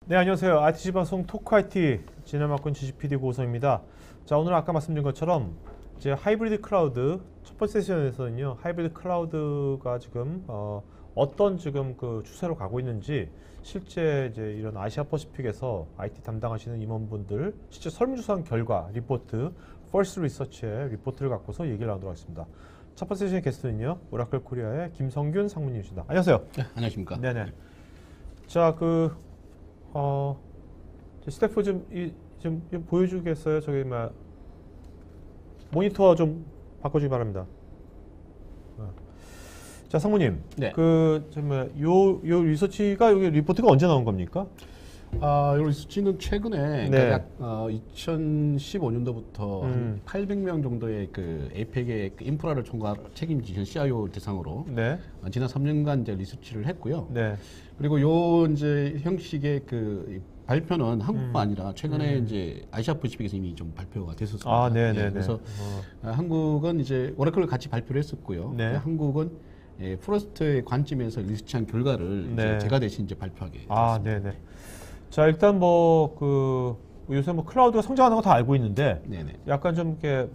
네, 안녕하세요. ITC 방송 토크 IT 진행 맡고 있는 지식 PD 고우성입니다. 자, 오늘 아까 말씀드린 것처럼 이제 하이브리드 클라우드 첫 번째 세션에서는요, 하이브리드 클라우드가 지금 어떤 지금 그 추세로 가고 있는지 실제 이제 이런 아시아 퍼시픽에서 IT 담당하시는 임원분들 실제 설문조사한 결과 리포트, 펄스 리서치의 리포트를 갖고서 얘기를 나누도록 하겠습니다. 첫 번째 세션 게스트는요, 오라클 코리아의 김성균 상무님이십니다. 안녕하세요. 네, 안녕하십니까. 네네. 자, 스태프 좀 보여주겠어요? 저기 모니터 좀 바꿔주기 바랍니다. 자, 상무님. 네. 요 리서치가 여기 리포트가 언제 나온 겁니까? 이 리서치는 최근에 네. 약 2015년도부터 한 800명 정도의 그 에이펙의 그 인프라를 책임지는 CIO 대상으로 네. 지난 3년간 이제 리서치를 했고요. 네. 그리고 요 이제 형식의 그 발표는 한국뿐 아니라 최근에 이제 아시아 퍼시픽에서 이미 좀 발표가 됐었습니다. 아, 네네. 그래서 한국은 이제 오라클을 같이 발표를 했었고요. 네. 한국은 프로스트의 관점에서 리서치한 결과를 네. 이제 제가 대신 이제 발표하게 아, 됐습니다. 네네. 자, 일단 요새 클라우드가 성장하는 거 다 알고 있는데 네네. 약간 좀 이렇게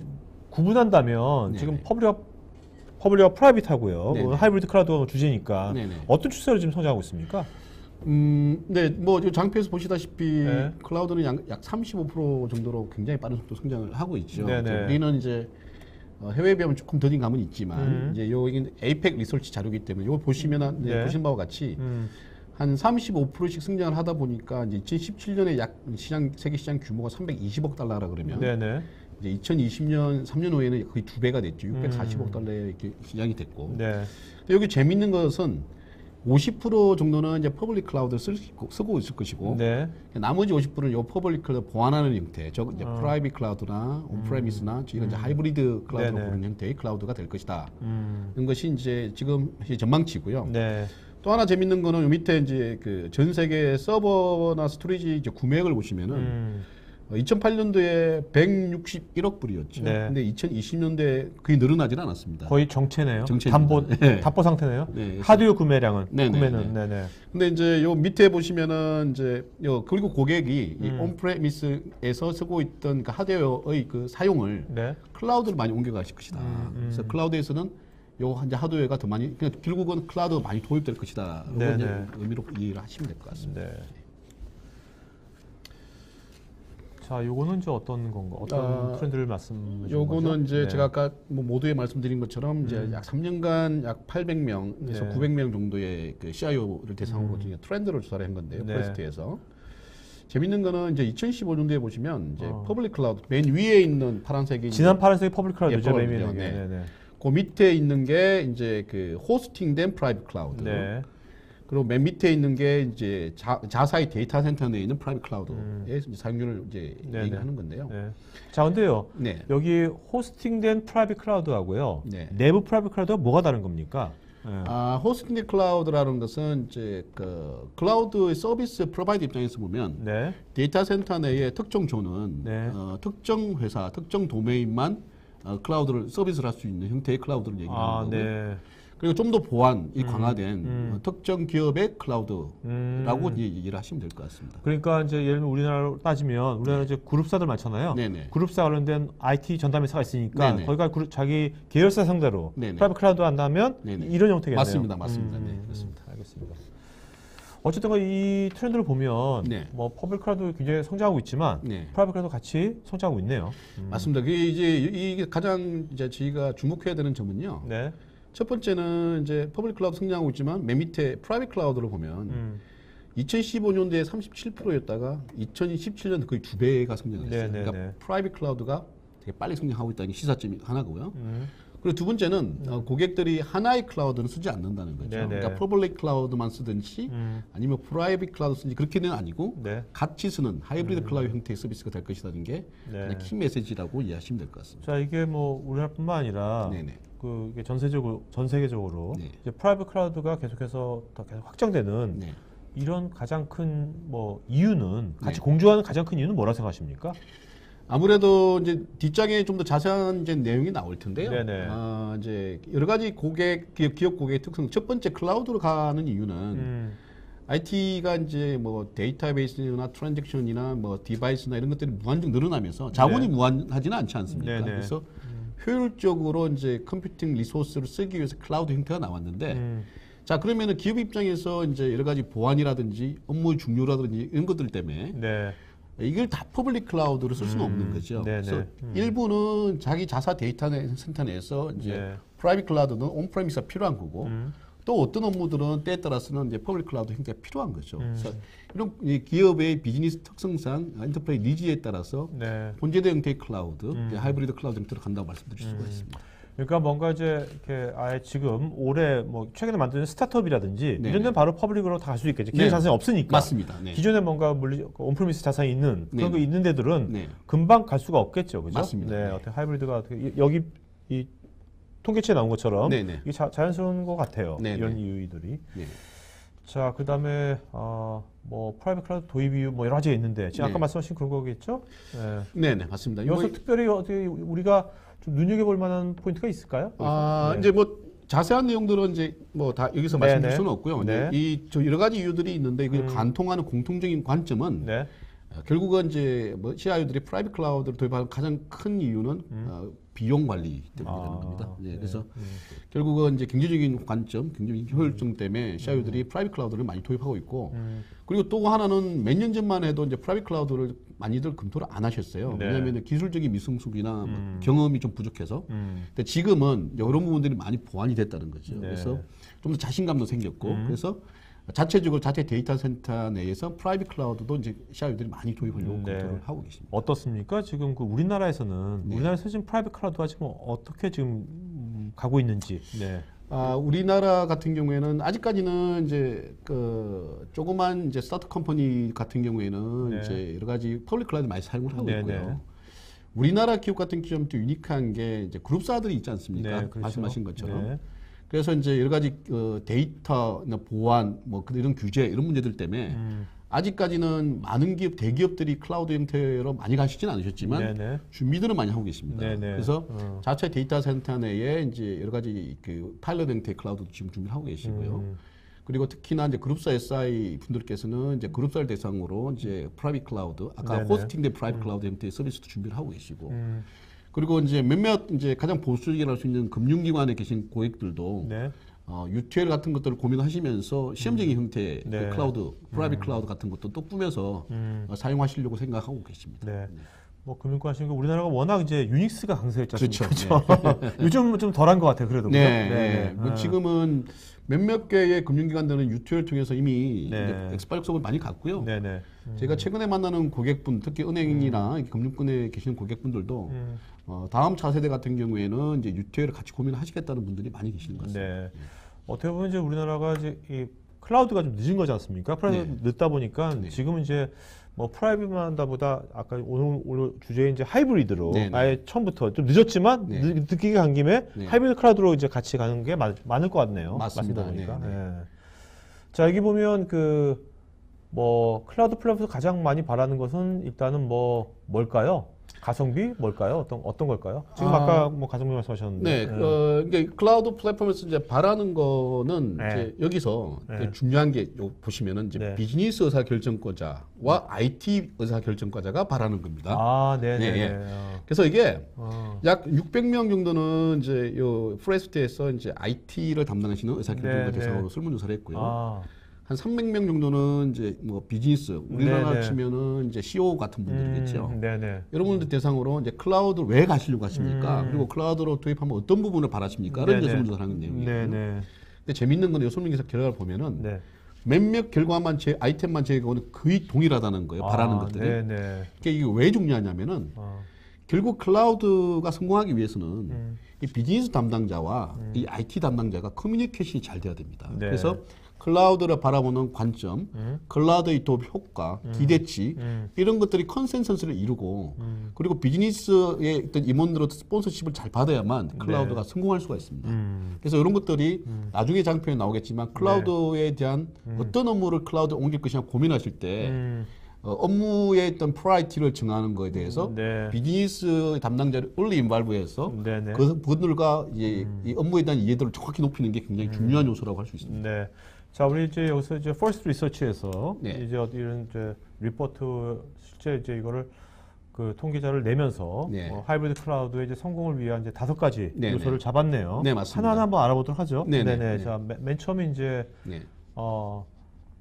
구분한다면 네네. 지금 퍼블릭과 프라이빗하고요. 네네. 하이브리드 클라우드가 주제니까 네네. 어떤 추세로 지금 성장하고 있습니까? 네, 뭐 장표에서 보시다시피 네. 클라우드는 약 35% 정도로 굉장히 빠른 속도 성장을 하고 있죠. 네네. 우리는 이제 해외에 비하면 조금 더딘 감은 있지만 이제 여기 에이펙 리서치 자료이기 때문에 이거 보시면 네. 보신 바와 같이 한 35%씩 성장을 하다 보니까 이제 2017년에 약 세계 시장 규모가 320억 달러라 그러면 네네. 이제 2020년 3년 후에는 거의 2배가 됐죠. 640억 달러의 이렇게 시장이 됐고. 네. 근데 여기 재밌는 것은 50% 정도는 이제 퍼블릭 클라우드를 쓰고 있을 것이고, 네. 나머지 50%는 이 퍼블릭 클라우드 보완하는 형태, 이제 프라이빗 클라우드나 온프레미스나 저희가 이제 하이브리드 클라우드로 네네. 부르는 형태의 클라우드가 될 것이다. 이런 것이 이제 지금 전망치고요. 네. 또 하나 재밌는 거는 요 밑에 이제 그 전 세계 서버나 스토리지 이제 구매액을 보시면은 2008년도에 161억 불이었죠. 네. 근데 2020년도에 거의 늘어나질 않았습니다. 거의 정체네요. 정체입니다. 네. 답보 상태네요. 네. 하드웨어 구매량은 네네. 구매는 네네. 근데 이제 요 밑에 보시면은 이제 그리고 고객이 이 온프레미스에서 쓰고 있던 그 하드웨어의 그 사용을 네. 클라우드로 많이 옮겨가실 것이다. 그래서 클라우드에서는 요 이제 하드웨어가 더 많이, 그러니까 결국은 클라우드가 많이 도입될 것이다. 이런 네네. 의미로 이해를 하시면 될 것 같습니다. 네. 자, 요거는 이제 어떤 건가? 어떤 트렌드를 말씀하시는 거죠? 요거는 이제 네. 제가 아까 뭐 모두에 말씀드린 것처럼 이제 약 3년간 약 800명에서 네. 900명 정도의 그 CIO를 대상으로 트렌드를 조사를 한 건데요. 네. 프레스트에서. 재밌는 거는 이제 2015년도에 보시면 이제 퍼블릭 클라우드 맨 위에 있는 파란색이 지난 파란색이 퍼블릭 클라우드죠. 예, 맨 위에 퍼블릭이요. 있는 게. 네. 네네. 그 밑에 있는 게 이제 그 호스팅된 프라이빗 클라우드. 네. 그리고 맨 밑에 있는 게 이제 자사의 데이터 센터 내에 있는 프라이빗 클라우드의 사용률을 이제 네네. 얘기를 하는 건데요. 네. 자, 근데요. 네. 여기 호스팅된 프라이빗 클라우드하고요. 네. 내부 프라이빗 클라우드가 뭐가 다른 겁니까? 네. 호스팅 클라우드라는 것은 이제 그 클라우드 서비스 프로바이더 입장에서 보면 네. 데이터 센터 내의 특정 존은 네. 특정 회사, 특정 도메인만 클라우드를 서비스를 할 수 있는 형태의 클라우드를 얘기하는 아, 거고요. 네. 그리고 좀 더 보완이 강화된 특정 기업의 클라우드라고 얘기를 하시면 될 것 같습니다. 그러니까 이제 예를 들면 우리나라로 따지면 우리나라 이제 그룹사들 많잖아요. 네네. 그룹사 관련된 IT 전담회사가 있으니까 네네. 거기가 자기 계열사 상대로 네네. 프라이빗 클라우드 한다면 네네. 이런 형태겠네요. 맞습니다. 네, 그렇습니다. 알겠습니다. 어쨌든 이 트렌드를 보면 네. 뭐 퍼블릭 클라우드 굉장히 성장하고 있지만 네. 프라이빗 클라우드 같이 성장하고 있네요. 맞습니다. 그게 이게 가장 이제 저희가 주목해야 되는 점은요. 네. 첫 번째는 이제 퍼블릭 클라우드 성장하고 있지만 맨 밑에 프라이빗 클라우드를 보면 2015년도에 37%였다가 2017년 거의 2배가 성장했어요. 네네네. 그러니까 프라이빗 클라우드가 되게 빨리 성장하고 있다는 게 시사점이 하나고요. 그리고 두 번째는 고객들이 하나의 클라우드는 쓰지 않는다는 거죠. 네네. 그러니까 퍼블릭 클라우드만 쓰든지 아니면 프라이빗 클라우드 쓰든지 그렇게는 아니고 네. 같이 쓰는 하이브리드 클라우드 형태의 서비스가 될 것이라는 게 네. 가장 키 메시지라고 이해하시면 될 것 같습니다. 자, 이게 뭐 우리나라뿐만 아니라 네네. 이게 전 세계적으로 네. 이제 프라이빗 클라우드가 계속 확장되는 네. 이런 가장 큰 뭐 이유는 같이 네. 공존하는 가장 큰 이유는 뭐라고 생각하십니까? 아무래도 이제 뒷장에 좀 더 자세한 이제 내용이 나올 텐데요. 네네. 이제 여러 가지 기업 고객의 특성. 첫 번째 클라우드로 가는 이유는 IT가 이제 뭐 데이터베이스나 트랜잭션이나 뭐 디바이스나 이런 것들이 무한정 늘어나면서 자본이 네. 무한하지는 않지 않습니까? 네네. 그래서 효율적으로 이제 컴퓨팅 리소스를 쓰기 위해서 클라우드 형태가 나왔는데 자 그러면은 기업 입장에서 이제 여러 가지 보안이라든지 업무의 중요라든지 이런 것들 때문에 네. 이걸 다 퍼블릭 클라우드로 쓸 수는 없는 거죠. 네네. 그래서 일부는 자기 자사 데이터 센터 내에서 이제 네. 프라이빗 클라우드는 온프레미스가 필요한 거고 또 어떤 업무들은 때에 따라서는 이제 퍼블릭 클라우드 형태가 필요한 거죠. 그래서 이런 이 기업의 비즈니스 특성상 엔터프라이즈 니즈에 따라서 네. 본제도 형태의 클라우드, 하이브리드 클라우드 형태로 간다고 말씀드릴 수가 있습니다. 그러니까 뭔가 이제 이렇게 아예 지금 올해 뭐 최근에 만드는 스타트업이라든지 네네. 이런 데는 바로 퍼블릭으로 다 갈 수 있겠죠. 기존 네. 자산이 없으니까. 맞습니다. 네. 기존에 뭔가 온프리미스 자산이 있는 그런 거 네네. 있는 데들은 네. 금방 갈 수가 없겠죠. 그죠? 맞습니다. 네. 네. 어떻게 하이브리드가 어떻게 여기 이 통계치에 나온 것처럼 네네. 이게 자연스러운 것 같아요. 네네. 이런 이유들이. 네. 자, 그다음에 뭐 프라이빗 클라우드 도입 이유 뭐 여러 가지가 있는데 지금 네. 아까 말씀하신 그런 거겠죠? 네. 네네 맞습니다. 여기서 이거 특별히 어떻게 우리가 좀 눈여겨볼 만한 포인트가 있을까요? 네. 이제 뭐 자세한 내용들은 이제 뭐 다 여기서 네네. 말씀드릴 수는 없고요. 네. 이저 여러 가지 이유들이 있는데 이걸 관통하는 공통적인 관점은 네. 결국은 이제 뭐 CIO들이 프라이빗 클라우드를 도입하는 가장 큰 이유는 비용 관리 때문이라는 겁니다. 네, 네. 그래서 결국은 이제 경제적인 관점, 경제적인 효율성 때문에 CIO들이 프라이빗 클라우드를 많이 도입하고 있고 그리고 또 하나는 몇 년 전만 해도 이제 프라이빗 클라우드를 많이들 검토를 안 하셨어요. 네. 왜냐하면 기술적인 미성숙이나 뭐 경험이 좀 부족해서. 음. 근데 지금은 여러 부분들이 많이 보완이 됐다는 거죠. 네. 그래서 좀 더 자신감도 생겼고 그래서 자체적으로 자체 데이터 센터 내에서 프라이빗 클라우드도 이제 CIO들이 많이 도입하려고 네. 검토를 하고 계십니다. 어떻습니까? 지금 그 우리나라에서는 네. 우리나라에서 지금 프라이빗 클라우드가 지금 어떻게 지금 가고 있는지. 네. 우리나라 같은 경우에는 아직까지는 이제 그 조그만 이제 스타트 컴퍼니 같은 경우에는 네. 이제 여러 가지 퍼블릭 클라우드 많이 사용을 하고 네, 있고요. 네. 우리나라 기업 같은 경우는 또 유니크한 게 이제 그룹사들이 있지 않습니까? 네, 그렇죠. 말씀하신 것처럼. 네. 그래서 이제 여러 가지 데이터나 보안 뭐 이런 규제 이런 문제들 때문에 아직까지는 많은 기업 대기업들이 클라우드 형태로 많이 가시지는 않으셨지만 네네. 준비들은 많이 하고 계십니다. 네네. 그래서 자체 데이터 센터 내에 이제 여러 가지 그 파일럿 형태의 클라우드도 지금 준비를 하고 계시고요. 그리고 특히나 이제 그룹사 SI 분들께서는 이제 그룹사를 대상으로 이제 프라이빗 클라우드, 아까 네네. 호스팅된 프라이빗 클라우드 형태의 서비스도 준비를 하고 계시고, 그리고 이제 몇몇 이제 가장 보수적이라고 할 수 있는 금융기관에 계신 고객들도 네. UTL 같은 것들을 고민하시면서 시험적인 형태의 네. 그 클라우드, 프라이빗 클라우드 같은 것도 또 꾸며서 사용하시려고 생각하고 계십니다. 네. 뭐 금융권 하시는 거 우리나라가 워낙 이제 유닉스가 강세였지 않습니까? 그렇죠. 그렇죠? 요즘 좀 덜한 것 같아요. 그래도. 네, 그죠? 네. 뭐 지금은 몇몇 개의 금융기관들은 UTL 통해서 이미 네. 이제 엑스파일속을 많이 갔고요. 네네. 제가 최근에 만나는 고객분, 특히 은행이나 금융권에 계시는 고객분들도 다음 차세대 같은 경우에는 이제 UTL을 같이 고민하시겠다는 분들이 많이 계시는 것 같습니다. 네. 어떻게 보면 이제 우리나라가 이제 이 클라우드가 좀 늦은 거지 않습니까? 네. 늦다 보니까 네. 지금은 이제 뭐 프라이빗만 한다보다 아까 오늘 주제 이제 하이브리드로 네, 네. 아예 처음부터 좀 늦었지만 네. 늦게 간 김에 네. 하이브리드 클라우드로 이제 같이 가는 게 많을 것 같네요. 맞습니다. 말씀 들어보니까. 네, 네. 자 여기 보면 그 뭐 클라우드 플랫폼에서 가장 많이 바라는 것은 일단은 뭐 뭘까요? 가성비 뭘까요? 어떤 걸까요? 지금 아까 뭐 가성비 말씀하셨는데. 네, 이게 클라우드 플랫폼에서 이제 바라는 거는 네. 이제 여기서 네. 그 중요한 게 보시면은 이제 네. 비즈니스 의사 결정권자와 IT 의사 결정권자가 바라는 겁니다. 아, 네네. 네, 네. 그래서 이게 어. 약 600명 정도는 이제 요 프레스트에서 이제 IT를 담당하시는 의사 결정권자 네, 네. 대상으로 설문조사를 했고요. 아, 한 300명 정도는 이제 뭐 비즈니스 우리나라 네네. 치면은 이제 CEO 같은 분들이겠죠. 네네. 여러분들 대상으로 이제 클라우드를 왜 가시려고 하십니까? 그리고 클라우드로 도입하면 어떤 부분을 바라십니까? 이런 네네. 이제 설문조사를 하는 내용이에요. 네네. 근데 재밌는 건 이 설문조사 결과를 보면은 네. 몇몇 결과만 아이템만 제거는 거의 동일하다는 거예요. 바라는 것들이. 네네. 그러니까 이게 왜 중요하냐면은 결국 클라우드가 성공하기 위해서는 이 비즈니스 담당자와 이 IT 담당자가 커뮤니케이션이 잘 돼야 됩니다. 네. 그래서 클라우드를 바라보는 관점, 클라우드의 도입 효과, 기대치 이런 것들이 컨센서스를 이루고 그리고 비즈니스의 어떤 임원들로부터 스폰서십을 잘 받아야만 클라우드가 성공할 수가 있습니다. 그래서 이런 것들이 나중에 장표에 나오겠지만 클라우드에 대한 어떤 업무를 클라우드에 옮길 것이냐 고민하실 때 업무의 어떤 프라이티를 정하는 것에 대해서 네. 비즈니스 담당자를 early involve해서 네네. 그분들과 이제 이 업무에 대한 이해도를 정확히 높이는 게 굉장히 중요한 요소라고 할 수 있습니다. 네. 자, 우리 이제 여기서 이제 퍼스트 리서치에서 네. 이제 이런 이제 리포트 실제 이제 이거를 그 통계자를 내면서 네. 하이브리드 클라우드의 이제 성공을 위한 이제 5가지 네, 요소를 네. 잡았네요. 네, 맞습니다. 하나하나 한번 알아보도록 하죠. 네, 네, 네네. 네. 자, 맨 처음에 이제 네.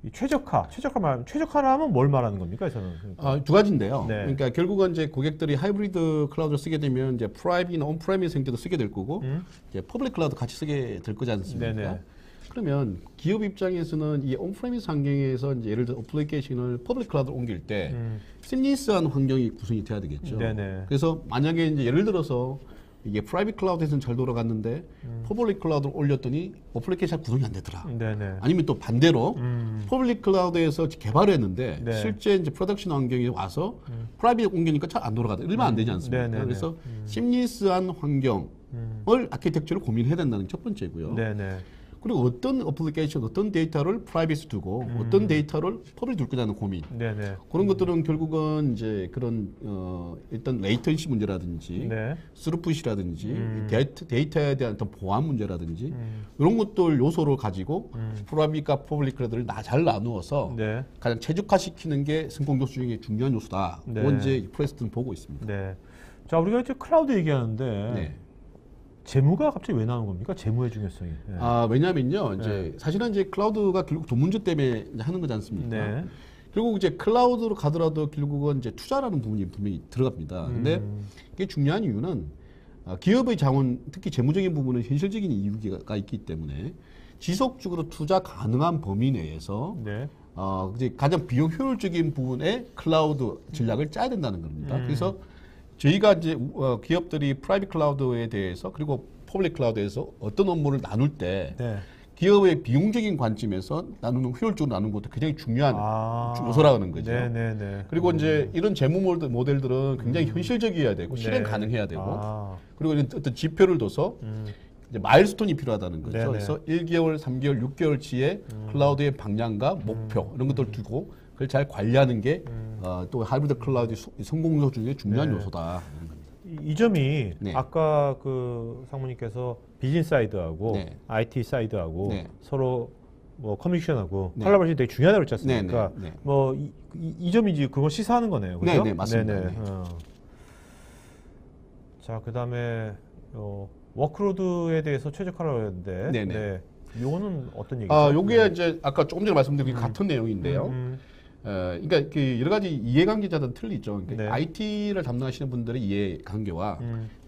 이 최적화라면 뭘 말하는 겁니까? 저는 두 가지인데요. 네. 그러니까 결국은 이제 고객들이 하이브리드 클라우드를 쓰게 되면 이제 프라이빗이나 온프레미스 형태도 쓰게 될 거고 이제 퍼블릭 클라우드 같이 쓰게 될 거지 않습니까? 네네. 그러면 기업 입장에서는 이 온프레미스 환경에서 이제 예를 들어 어플리케이션을 퍼블릭 클라우드로 옮길 때 시니스한 환경이 구성이 돼야 되겠죠. 네네. 그래서 만약에 이제 예를 들어서 이게 프라이빗 클라우드에서는 잘 돌아갔는데 퍼블릭 클라우드로 올렸더니 어플리케이션 구성이 안 되더라. 네네. 아니면 또 반대로 퍼블릭 클라우드에서 개발을 했는데 네. 실제 이제 프로덕션 환경에 와서 프라이빗 옮기니까 잘 안 돌아가다. 일반 안 되지 않습니까? 네네네. 그래서 심리스한 환경을 아키텍처를 고민해야 된다는 게 첫 번째고요. 네네. 그리고 어떤 어플리케이션, 어떤 데이터를 프라이빗에 두고 어떤 데이터를 퍼블릭 둘 거냐는 고민. 네네. 그런 것들은 결국은 이제 그런 일단 레이턴시 문제라든지 네. 스루풋이라든지 데이터에 대한 어떤 보안 문제라든지 이런 것들 요소를 가지고 프라이빗과 퍼블릭 클라우드를 잘 나누어서 네. 가장 최적화시키는 게 성공 요소 중에 중요한 요소다. 네. 그건 이제 프레스트는 보고 있습니다. 네. 자, 우리가 이제 클라우드 얘기하는데 네. 재무가 갑자기 왜 나오는 겁니까? 재무의 중요성이. 네. 왜냐면요, 이제 사실은 이제 클라우드가 결국 돈 문제 때문에 이제 하는 거지 않습니까? 네. 결국 이제 클라우드로 가더라도 결국은 이제 투자라는 부분이 분명히 들어갑니다. 근데 이게 중요한 이유는 기업의 자원, 특히 재무적인 부분은 현실적인 이유가 있기 때문에 지속적으로 투자 가능한 범위 내에서 네. 이제 가장 비용 효율적인 부분에 클라우드 전략을 짜야 된다는 겁니다. 그래서 저희가 이제 기업들이 프라이빗 클라우드에 대해서 그리고 퍼블릭 클라우드에서 어떤 업무를 나눌 때 네. 기업의 비용적인 관점에서 나누는 효율적으로 나누는 것도 굉장히 중요한 요소라는 거죠. 네네네. 그리고 이제 이런 재무 모델들은 굉장히 현실적이어야 되고 실행 가능해야 되고 그리고 이런 어떤 지표를 둬서 이제 마일스톤이 필요하다는 거죠. 네네. 그래서 1개월, 3개월, 6개월치의 클라우드의 방향과 목표 이런 것들을 두고 그걸 잘 관리하는 게 또 하이브리드 클라우드 성공 요소 중에 중요한 요소다. 이 점이 네. 아까 그 상무님께서 비즈니스 사이드하고 네. IT 사이드하고 네. 서로 뭐 커뮤니케이션하고 네. 콜라보레이션이 되게 중요하다고 그랬지 않습니까? 네, 네, 네. 뭐 이 점이 이제 그걸 시사하는 거네요. 그죠? 네, 네, 맞습니다. 네네. 네. 자, 그다음에 워크로드에 대해서 최적화라고 했는데 네, 네. 네. 요거는 어떤 얘기죠? 요게 이제 아까 조금 전에 말씀드린 같은 내용인데요. 그러니까 그 여러 가지 이해관계자들은 틀리죠. 그러니까 네. IT를 담당하시는 분들의 이해관계와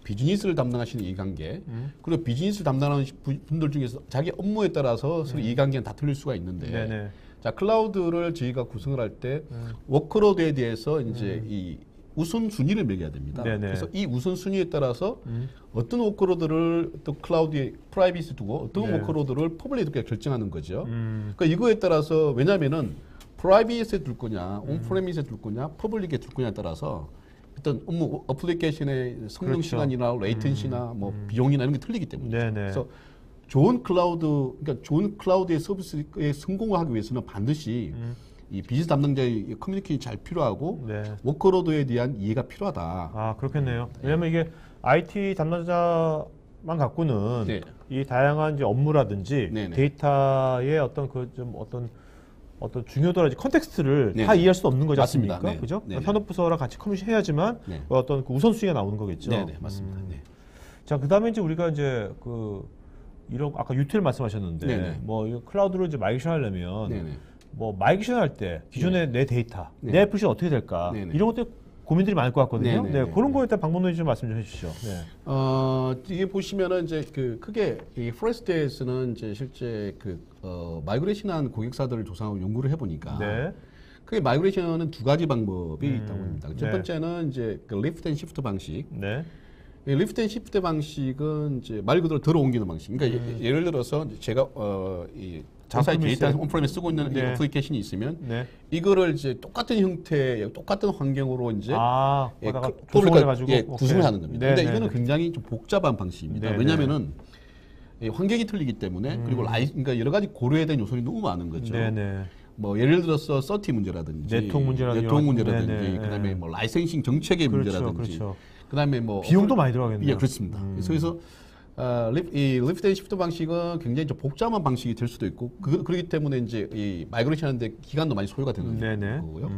비즈니스를 담당하시는 이해관계, 그리고 비즈니스를 담당하는 분들 중에서 자기 업무에 따라서 서로 이해관계는 다 틀릴 수가 있는데, 네네. 자 클라우드를 저희가 구성을 할 때 워크로드에 대해서 이제 이 우선 순위를 매겨야 됩니다. 네네. 그래서 이 우선 순위에 따라서 어떤 워크로드를 또 클라우드에 프라이빗에 두고 어떤 네. 워크로드를 퍼블릭에 두고 결정하는 거죠. 그러니까 이거에 따라서 왜냐하면은 프라이빗에 둘 거냐, 온프레미스에 둘 거냐, 퍼블릭에 둘 거냐에 따라서 어떤 업무 어플리케이션의 성능 그렇죠. 시간이나 레이텐시나 뭐 비용이나 이런 게 틀리기 때문에. 네네. 그래서 좋은 클라우드의 서비스에 성공을 하기 위해서는 반드시 이 비즈니스 담당자의 커뮤니케이션이 잘 필요하고 네. 워크로드에 대한 이해가 필요하다. 그렇겠네요. 왜냐면 이게 IT 담당자만 갖고는 네. 이 다양한 이제 업무라든지 네네. 데이터의 어떤 어떤 중요도라든지 컨텍스트를 네네. 다 이해할 수 없는 거지 맞습니다. 않습니까? 네. 그죠? 네네. 현업부서랑 같이 커뮤니케이션 해야지만 네. 어떤 그 우선순위가 나오는 거겠죠. 네, 맞습니다. 네. 자, 그다음에 이제 우리가 이제 이런 아까 유틸 말씀하셨는데 네네. 뭐 이 클라우드로 이제 마이그레이션 하려면 네네. 뭐 마이그레이션 할 때 기존의 내 데이터, 네. 내 애플시는 어떻게 될까? 네네. 이런 것들 고민들이 많을 것 같거든요. 네네. 네, 그런 거에 대한 방법론이 좀 말씀 좀 해주시죠. 네. 이게 보시면은 이제 크게 이 포레스트에서는 이제 실제 마이그레이션한 고객사들을 조사하고 연구를 해보니까 네. 크게 마이그레이션은 두 가지 방법이 있다고 합니다. 첫 네. 번째는 이제 리프트 앤 시프트 방식. 네. 이 리프트 앤 시프트 방식은 이제 말 그대로 들어 옮기는 방식. 그러니까 예를 들어서 제가 이 자사의 데이터 온프레미스 쓰고 있는 이 네. 어플리케이션이 있으면 네. 이거를 이제 똑같은 형태, 똑같은 환경으로 이제 거기다가 구성을 구성을 해가지고 구성을 하는 겁니다. 네, 근데 네, 이거는 네. 굉장히 좀 복잡한 방식입니다. 네, 왜냐하면은 이 환경이 틀리기 때문에 그리고 그러니까 여러 가지 고려해야 되는 요소들이 너무 많은 거죠. 네네. 뭐 예를 들어서 서티 문제라든지 네트워크 문제라든지 네네. 그다음에 뭐 라이센싱 정책의 그렇죠, 문제라든지 그렇죠. 그다음에 뭐 비용도 많이 들어가겠네요. 예, 그렇습니다. 그래서 이 리프트 앤 시프트 방식은 굉장히 좀 복잡한 방식이 될 수도 있고 그렇기 때문에 이제 이 마이그레이션 하는데 기간도 많이 소요가 되는 거고요.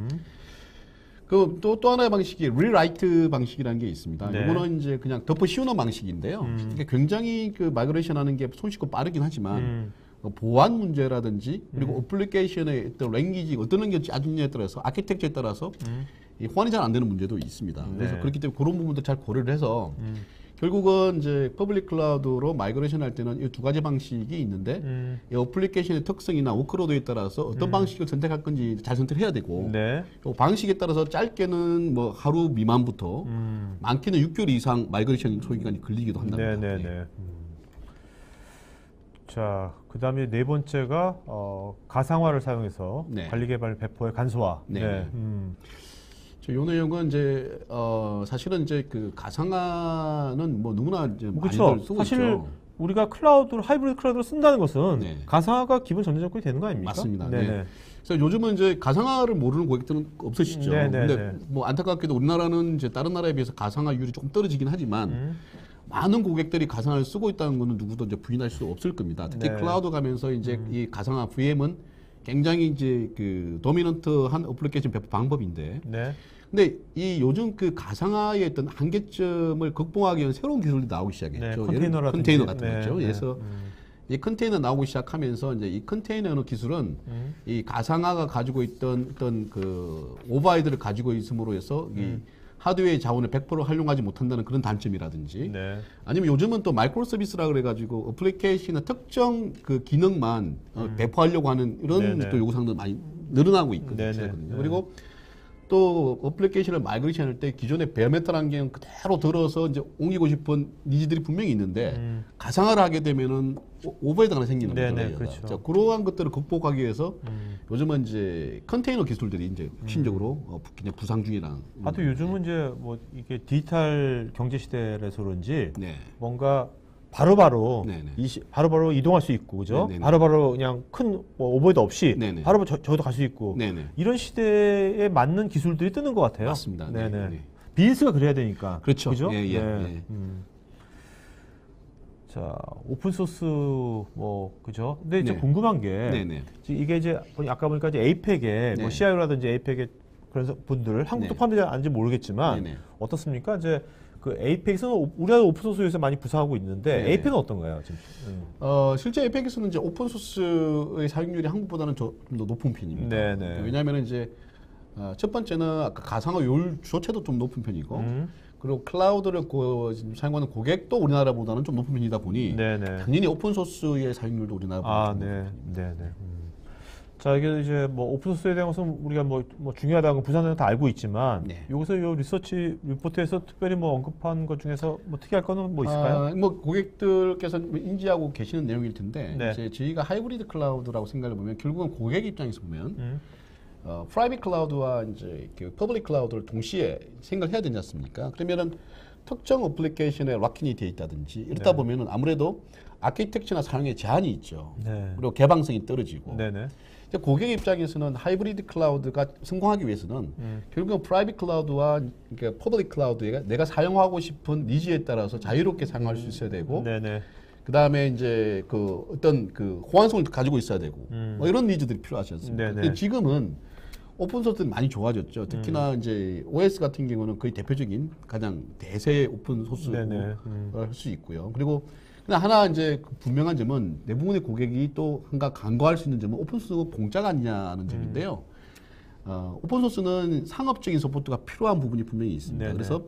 또 하나의 방식이 리라이트 방식이라는 게 있습니다. 네. 이거는 이제 그냥 덮어 씌우는 방식인데요. 이게 굉장히 그 마이그레이션 하는 게 손쉽고 빠르긴 하지만 보안 문제라든지 그리고 어플리케이션의 어떤 랭귀지 어떤 랭귀지 짜주냐에 따라서 아키텍처에 따라서 이 호환이 잘 안 되는 문제도 있습니다. 그래서 그렇기 때문에 그런 부분도 잘 고려를 해서 결국은 이제 퍼블릭 클라우드로 마이그레이션 할 때는 이 두 가지 방식이 있는데 이 어플리케이션의 특성이나 워크로드에 따라서 어떤 방식을 선택할 건지 잘 선택해야 되고 이 방식에 따라서 짧게는 뭐 하루 미만부터 많게는 6개월 이상 마이그레이션 소요 기간이 걸리기도 한답니다. 자, 그다음에 네 번째가 가상화를 사용해서 관리 개발 배포의 간소화. 요 내용은 이제 사실은 이제 그 가상화는 뭐 누구나 이제 많이들 쓰고 사실 있죠. 우리가 하이브리드 클라우드를 쓴다는 것은 가상화가 기본 전제 조건이 되는 거 아닙니까? 맞습니다. 그래서 요즘은 이제 가상화를 모르는 고객들은 없으시죠. 근데 뭐 안타깝게도 우리나라는 이제 다른 나라에 비해서 가상화율이 조금 떨어지긴 하지만 많은 고객들이 가상화를 쓰고 있다는 것은 누구도 이제 부인할 수 없을 겁니다. 특히 클라우드 가면서 이제 이 가상화 VM은 굉장히 이제 그 도미넌트한 어플리케이션 배포 방법인데. 근데 이 요즘 그 가상화의 어떤 한계점을 극복하기 위한 새로운 기술이 나오기 시작했죠. 컨테이너 같은 거죠. 그래서 이 컨테이너 나오기 시작하면서 이제 이 컨테이너 기술은 이 가상화가 가지고 있던 어떤 그 오버라이드를 가지고 있음으로 해서 이 하드웨어의 자원을 100% 활용하지 못한다는 그런 단점이라든지 아니면 요즘은 또 마이크로 서비스라 그래가지고 어플리케이션의 특정 그 기능만 배포하려고 하는 이런 또 요구사항도 많이 늘어나고 있거든요. 그리고 또 어플리케이션을 마이그레이션 할 때 기존의 베어메탈 환경 그대로 들어서 이제 옮기고 싶은 니즈들이 분명히 있는데 가상화를 하게 되면은 오버헤드가 하나 생기는 거죠. 그렇죠. 자, 그러한 것들을 극복하기 위해서 요즘은 이제 컨테이너 기술들이 이제 혁신적으로 그냥 부상 중이라는. 또 요즘은 이제 뭐 이게 디지털 경제 시대라서 그런지 뭔가 바로바로 바로바로 이동할 수 있고, 그죠? 바로바로 그냥 큰 뭐 오버헤드 없이 바로 저기도 갈 수 있고 이런 시대에 맞는 기술들이 뜨는 것 같아요. 맞습니다. 비즈니스가 그래야 되니까. 그렇죠. 그죠? 자, 오픈 소스 뭐 그죠? 근데 이제 궁금한 게 이게 이제 아까 보니까 이제 에이펙에 뭐 CIO라든지 에이펙에 그런 분들 한국도 포함되지 모르겠지만 어떻습니까? 이제 그 에이펙에서는 우리나라 오픈 소스에서 많이 부사하고 있는데 에이펙은 어떤가요? 지금? 실제 에이펙에서는 이제 오픈 소스의 사용률이 한국보다는 좀 더 높은 편입니다. 왜냐하면 이제 첫 번째는 아까 가상화율 자체도 좀 높은 편이고 그리고 클라우드를 사용하는 고객도 우리나라보다는 좀 높은 편이다 보니 당연히 오픈 소스의 사용률도 우리나라보다 높은 편입니다. 자, 이게 이제 뭐 오픈소스에 대한 것은 우리가 뭐 중요하다는 건 부산은 다 알고 있지만 여기서 요 리서치 리포트에서 특별히 뭐 언급한 것 중에서 뭐 특이할 거는 뭐 있을까요? 뭐 고객들께서 인지하고 계시는 내용일 텐데 이제 저희가 하이브리드 클라우드라고 생각을 보면 결국은 고객 입장에서 보면 프라이빗 클라우드와 이제 그 퍼블릭 클라우드를 동시에 생각을 해야 되지 않습니까? 그러면은 특정 어플리케이션에 락인이 되어 있다든지 이러다 보면은 아무래도 아키텍처나 사용에 제한이 있죠. 그리고 개방성이 떨어지고. 고객 입장에서는 하이브리드 클라우드가 성공하기 위해서는 결국은 프라이빗 클라우드와 그러니까 퍼블릭 클라우드가 내가 사용하고 싶은 니즈에 따라서 자유롭게 사용할 수 있어야 되고 그 다음에 이제 그 어떤 그 호환성을 가지고 있어야 되고 뭐 이런 니즈들이 필요하지 않습니까? 근데 지금은 오픈 소스들이 많이 좋아졌죠. 특히나 이제 OS 같은 경우는 거의 대표적인 가장 대세 오픈 소스로 할 수 있고요. 그리고 근데 하나 이제 분명한 점은 대부분의 고객이 또 한가 간과할 수 있는 점은 오픈소스 공짜가 아니냐는 점인데요. 오픈소스는 상업적인 서포트가 필요한 부분이 분명히 있습니다. 그래서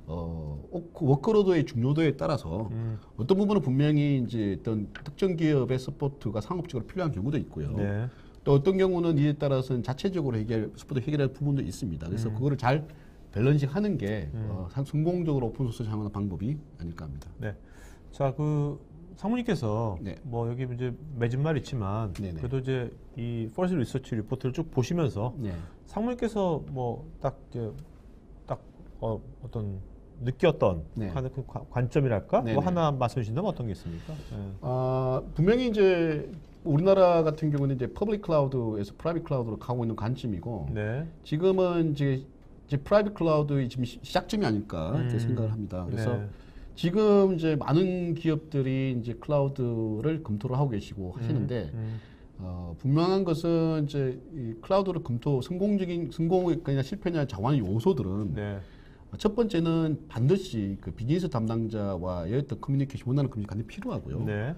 워크로드의 중요도에 따라서 어떤 부분은 분명히 이제 어떤 특정 기업의 서포트가 상업적으로 필요한 경우도 있고요. 또 어떤 경우는 이에 따라서는 자체적으로 서포트 해결할 부분도 있습니다. 그래서 그거를 잘 밸런싱하는 게 성공적으로 오픈소스 사용하는 방법이 아닐까 합니다. 자, 그 상무님께서 뭐 여기 이제 맺은 말 있지만 그래도 이제 이 퍼스트 리서치 리포트를 쭉 보시면서 상무님께서 뭐 딱 어떤 느꼈던 하는 그 관점이랄까 뭐 하나 말씀해 주신다면 어떤 게 있습니까? 분명히 이제 우리나라 같은 경우는 이제 퍼블릭 클라우드에서 프라이빗 클라우드로 가고 있는 관점이고 지금은 이제 프라이빗 클라우드의 지금 시작점이 아닐까 이렇게 생각을 합니다. 그래서 지금 이제 많은 기업들이 이제 클라우드를 검토를 하고 계시고 하시는데 분명한 것은 이제 이 클라우드를 성공이냐 실패냐 정하는 요소들은 네. 첫 번째는 반드시 그 비즈니스 담당자와의 어떤 커뮤니케이션, 원하는 커뮤니케이션이 간단히 필요하고요. 네.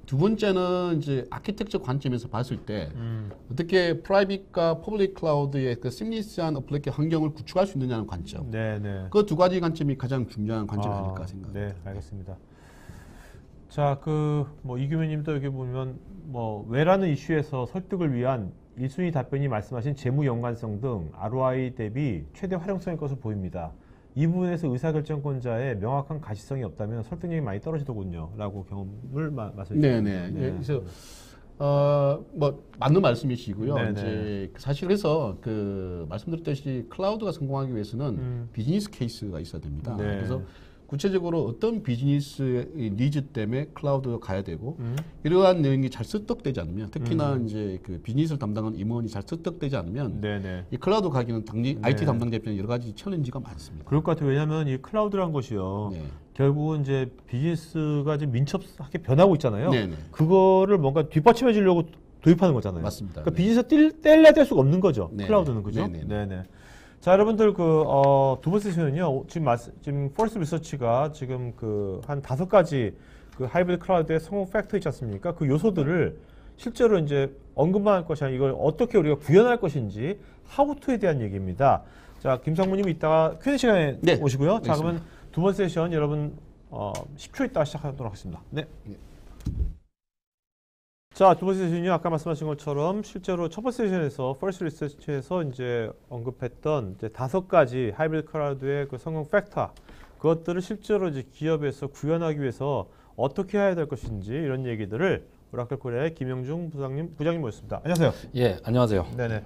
두 번째는 이제 아키텍처 관점에서 봤을 때 어떻게 프라이빗과 퍼블릭 클라우드의 그 심리스한 어플리케이션 환경을 구축할 수 있느냐는 관점. 네, 네. 그 두 가지 관점이 가장 중요한 관점이 아닐까 생각합니다. 네, 알겠습니다. 자, 뭐 이규민님도 여기 보면 뭐 왜라는 이슈에서 설득을 위한 1순위 답변이 말씀하신 재무 연관성 등 ROI 대비 최대 활용성일 것으로 보입니다. 이 부분에서 의사결정권자의 명확한 가시성이 없다면 설득력이 많이 떨어지더군요. 라고 경험을 말씀해 주셨습니다. 네네. 네. 그래서 뭐 맞는 말씀이시고요. 네네. 이제 사실 그래서 그 말씀드렸듯이 클라우드가 성공하기 위해서는 비즈니스 케이스가 있어야 됩니다. 네. 그래서 구체적으로 어떤 비즈니스의 니즈 때문에 클라우드가 가야 되고 이러한 내용이 잘 습득되지 않으면 특히나 이제 그 비즈니스를 담당하는 임원이 잘 습득되지 않으면 네네. 이 클라우드 가기는 네. IT 담당자 입장에 여러 가지 챌린지가 많습니다. 그럴 것 같아요. 왜냐하면 이 클라우드란 것이요. 네. 결국은 이제 비즈니스가 지금 민첩하게 변하고 있잖아요. 네네. 그거를 뭔가 뒷받침해 주려고 도입하는 거잖아요. 맞습니다. 그러니까 네. 비즈니스 뗄래야 뗄 수가 없는 거죠. 네네. 클라우드는 그죠? 네네네. 네네. 자, 여러분들 두 번째 세션은요. 지금 포레스트 리서치가 지금 한 5가지 하이브리드 클라우드의 성공 팩터 있지 않습니까? 그 요소들을 실제로 이제 언급만 할 것이 아니라 이걸 어떻게 우리가 구현할 것인지 하우투에 대한 얘기입니다. 자, 김상무님 이따가 Q&A 시간에 네, 오시고요. 자, 알겠습니다. 그러면 두 번째 세션 여러분 10초 있다가 시작하도록 하겠습니다. 네. 자, 두 번째 세션이 아까 말씀하신 것처럼 실제로 첫 번째 세션에서 퍼스트 리서치에서 이제 언급했던 이제 5가지 하이브리드 클라우드의 그 성공 팩터 그것들을 실제로 이제 기업에서 구현하기 위해서 어떻게 해야 될 것인지 이런 얘기들을 오라클 코리아의 김영중 부장님 모셨습니다. 안녕하세요. 예, 안녕하세요. 네네.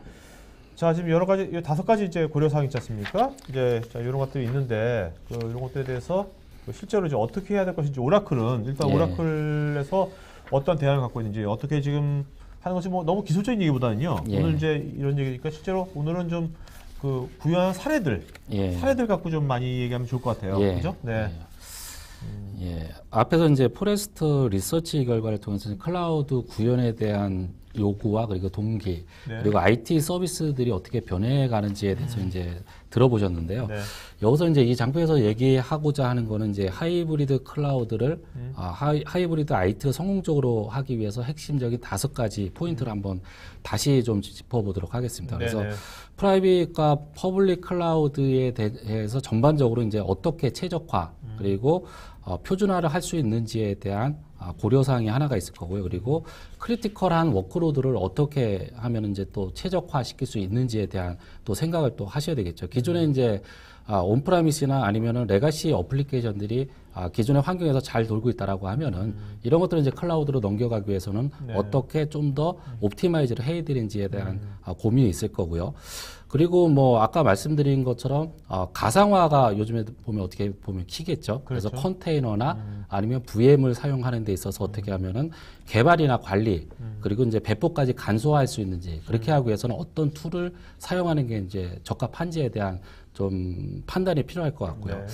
자, 지금 여러 가지 5가지 이제 고려 사항 있지 않습니까? 이제 자, 이런 것들이 있는데 이런 것들에 대해서 실제로 이제 어떻게 해야 될 것인지 오라클은 일단 예. 오라클에서 어떤 대안을 갖고 있는지 어떻게 지금 하는 것이 뭐 너무 기술적인 얘기보다는요. 예. 오늘 이제 이런 얘기니까 실제로 오늘은 좀 구현한 사례들 갖고 좀 많이 얘기하면 좋을 것 같아요. 예. 그죠? 네. 예. 앞에서 이제 포레스트 리서치 결과를 통해서 클라우드 구현에 대한 요구와 그리고 동기 네. 그리고 IT 서비스들이 어떻게 변해가는지에 대해서 이제 들어보셨는데요. 네. 여기서 이제 이 장표에서 얘기하고자 하는 거는 이제 하이브리드 클라우드를 하이브리드 IT를 성공적으로 하기 위해서 핵심적인 5가지 포인트를 한번 다시 좀 짚어보도록 하겠습니다. 그래서 네네. 프라이빗과 퍼블릭 클라우드에 대해서 전반적으로 이제 어떻게 최적화 그리고 표준화를 할 수 있는지에 대한 고려사항이 하나가 있을 거고요. 그리고 크리티컬한 워크로드를 어떻게 하면 이제 또 최적화 시킬 수 있는지에 대한 또 생각을 또 하셔야 되겠죠. 기존에 이제 온프라미스나 아니면은 레가시 어플리케이션들이 기존의 환경에서 잘 돌고 있다라고 하면은 이런 것들을 이제 클라우드로 넘겨가기 위해서는 네. 어떻게 좀 더 옵티마이즈를 해야 되는지에 대한 고민이 있을 거고요. 그리고 뭐 아까 말씀드린 것처럼 가상화가 요즘에 보면 어떻게 보면 키겠죠. 그래서 그렇죠. 컨테이너나 아니면 VM을 사용하는 데 있어서 어떻게 하면은 개발이나 관리 그리고 이제 배포까지 간소화할 수 있는지 그렇게 하기 위해서는 어떤 툴을 사용하는 게 이제 적합한지에 대한 좀 판단이 필요할 것 같고요. 네.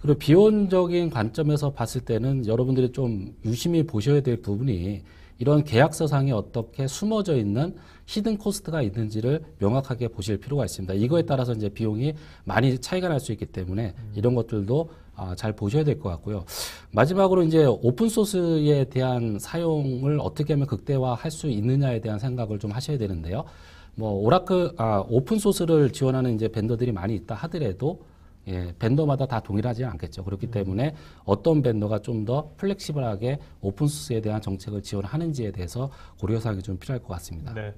그리고 비용적인 관점에서 봤을 때는 여러분들이 좀 유심히 보셔야 될 부분이 이런 계약서상에 어떻게 숨어져 있는 히든 코스트가 있는지를 명확하게 보실 필요가 있습니다. 이거에 따라서 이제 비용이 많이 차이가 날 수 있기 때문에 이런 것들도 잘 보셔야 될 것 같고요. 마지막으로 이제 오픈 소스에 대한 사용을 어떻게 하면 극대화할 수 있느냐에 대한 생각을 좀 하셔야 되는데요. 뭐 오픈 소스를 지원하는 이제 벤더들이 많이 있다 하더라도 예, 벤더마다 다 동일하지 않겠죠. 그렇기 때문에 어떤 벤더가 좀 더 플렉시블하게 오픈소스에 대한 정책을 지원하는지에 대해서 고려사항이 좀 필요할 것 같습니다. 네.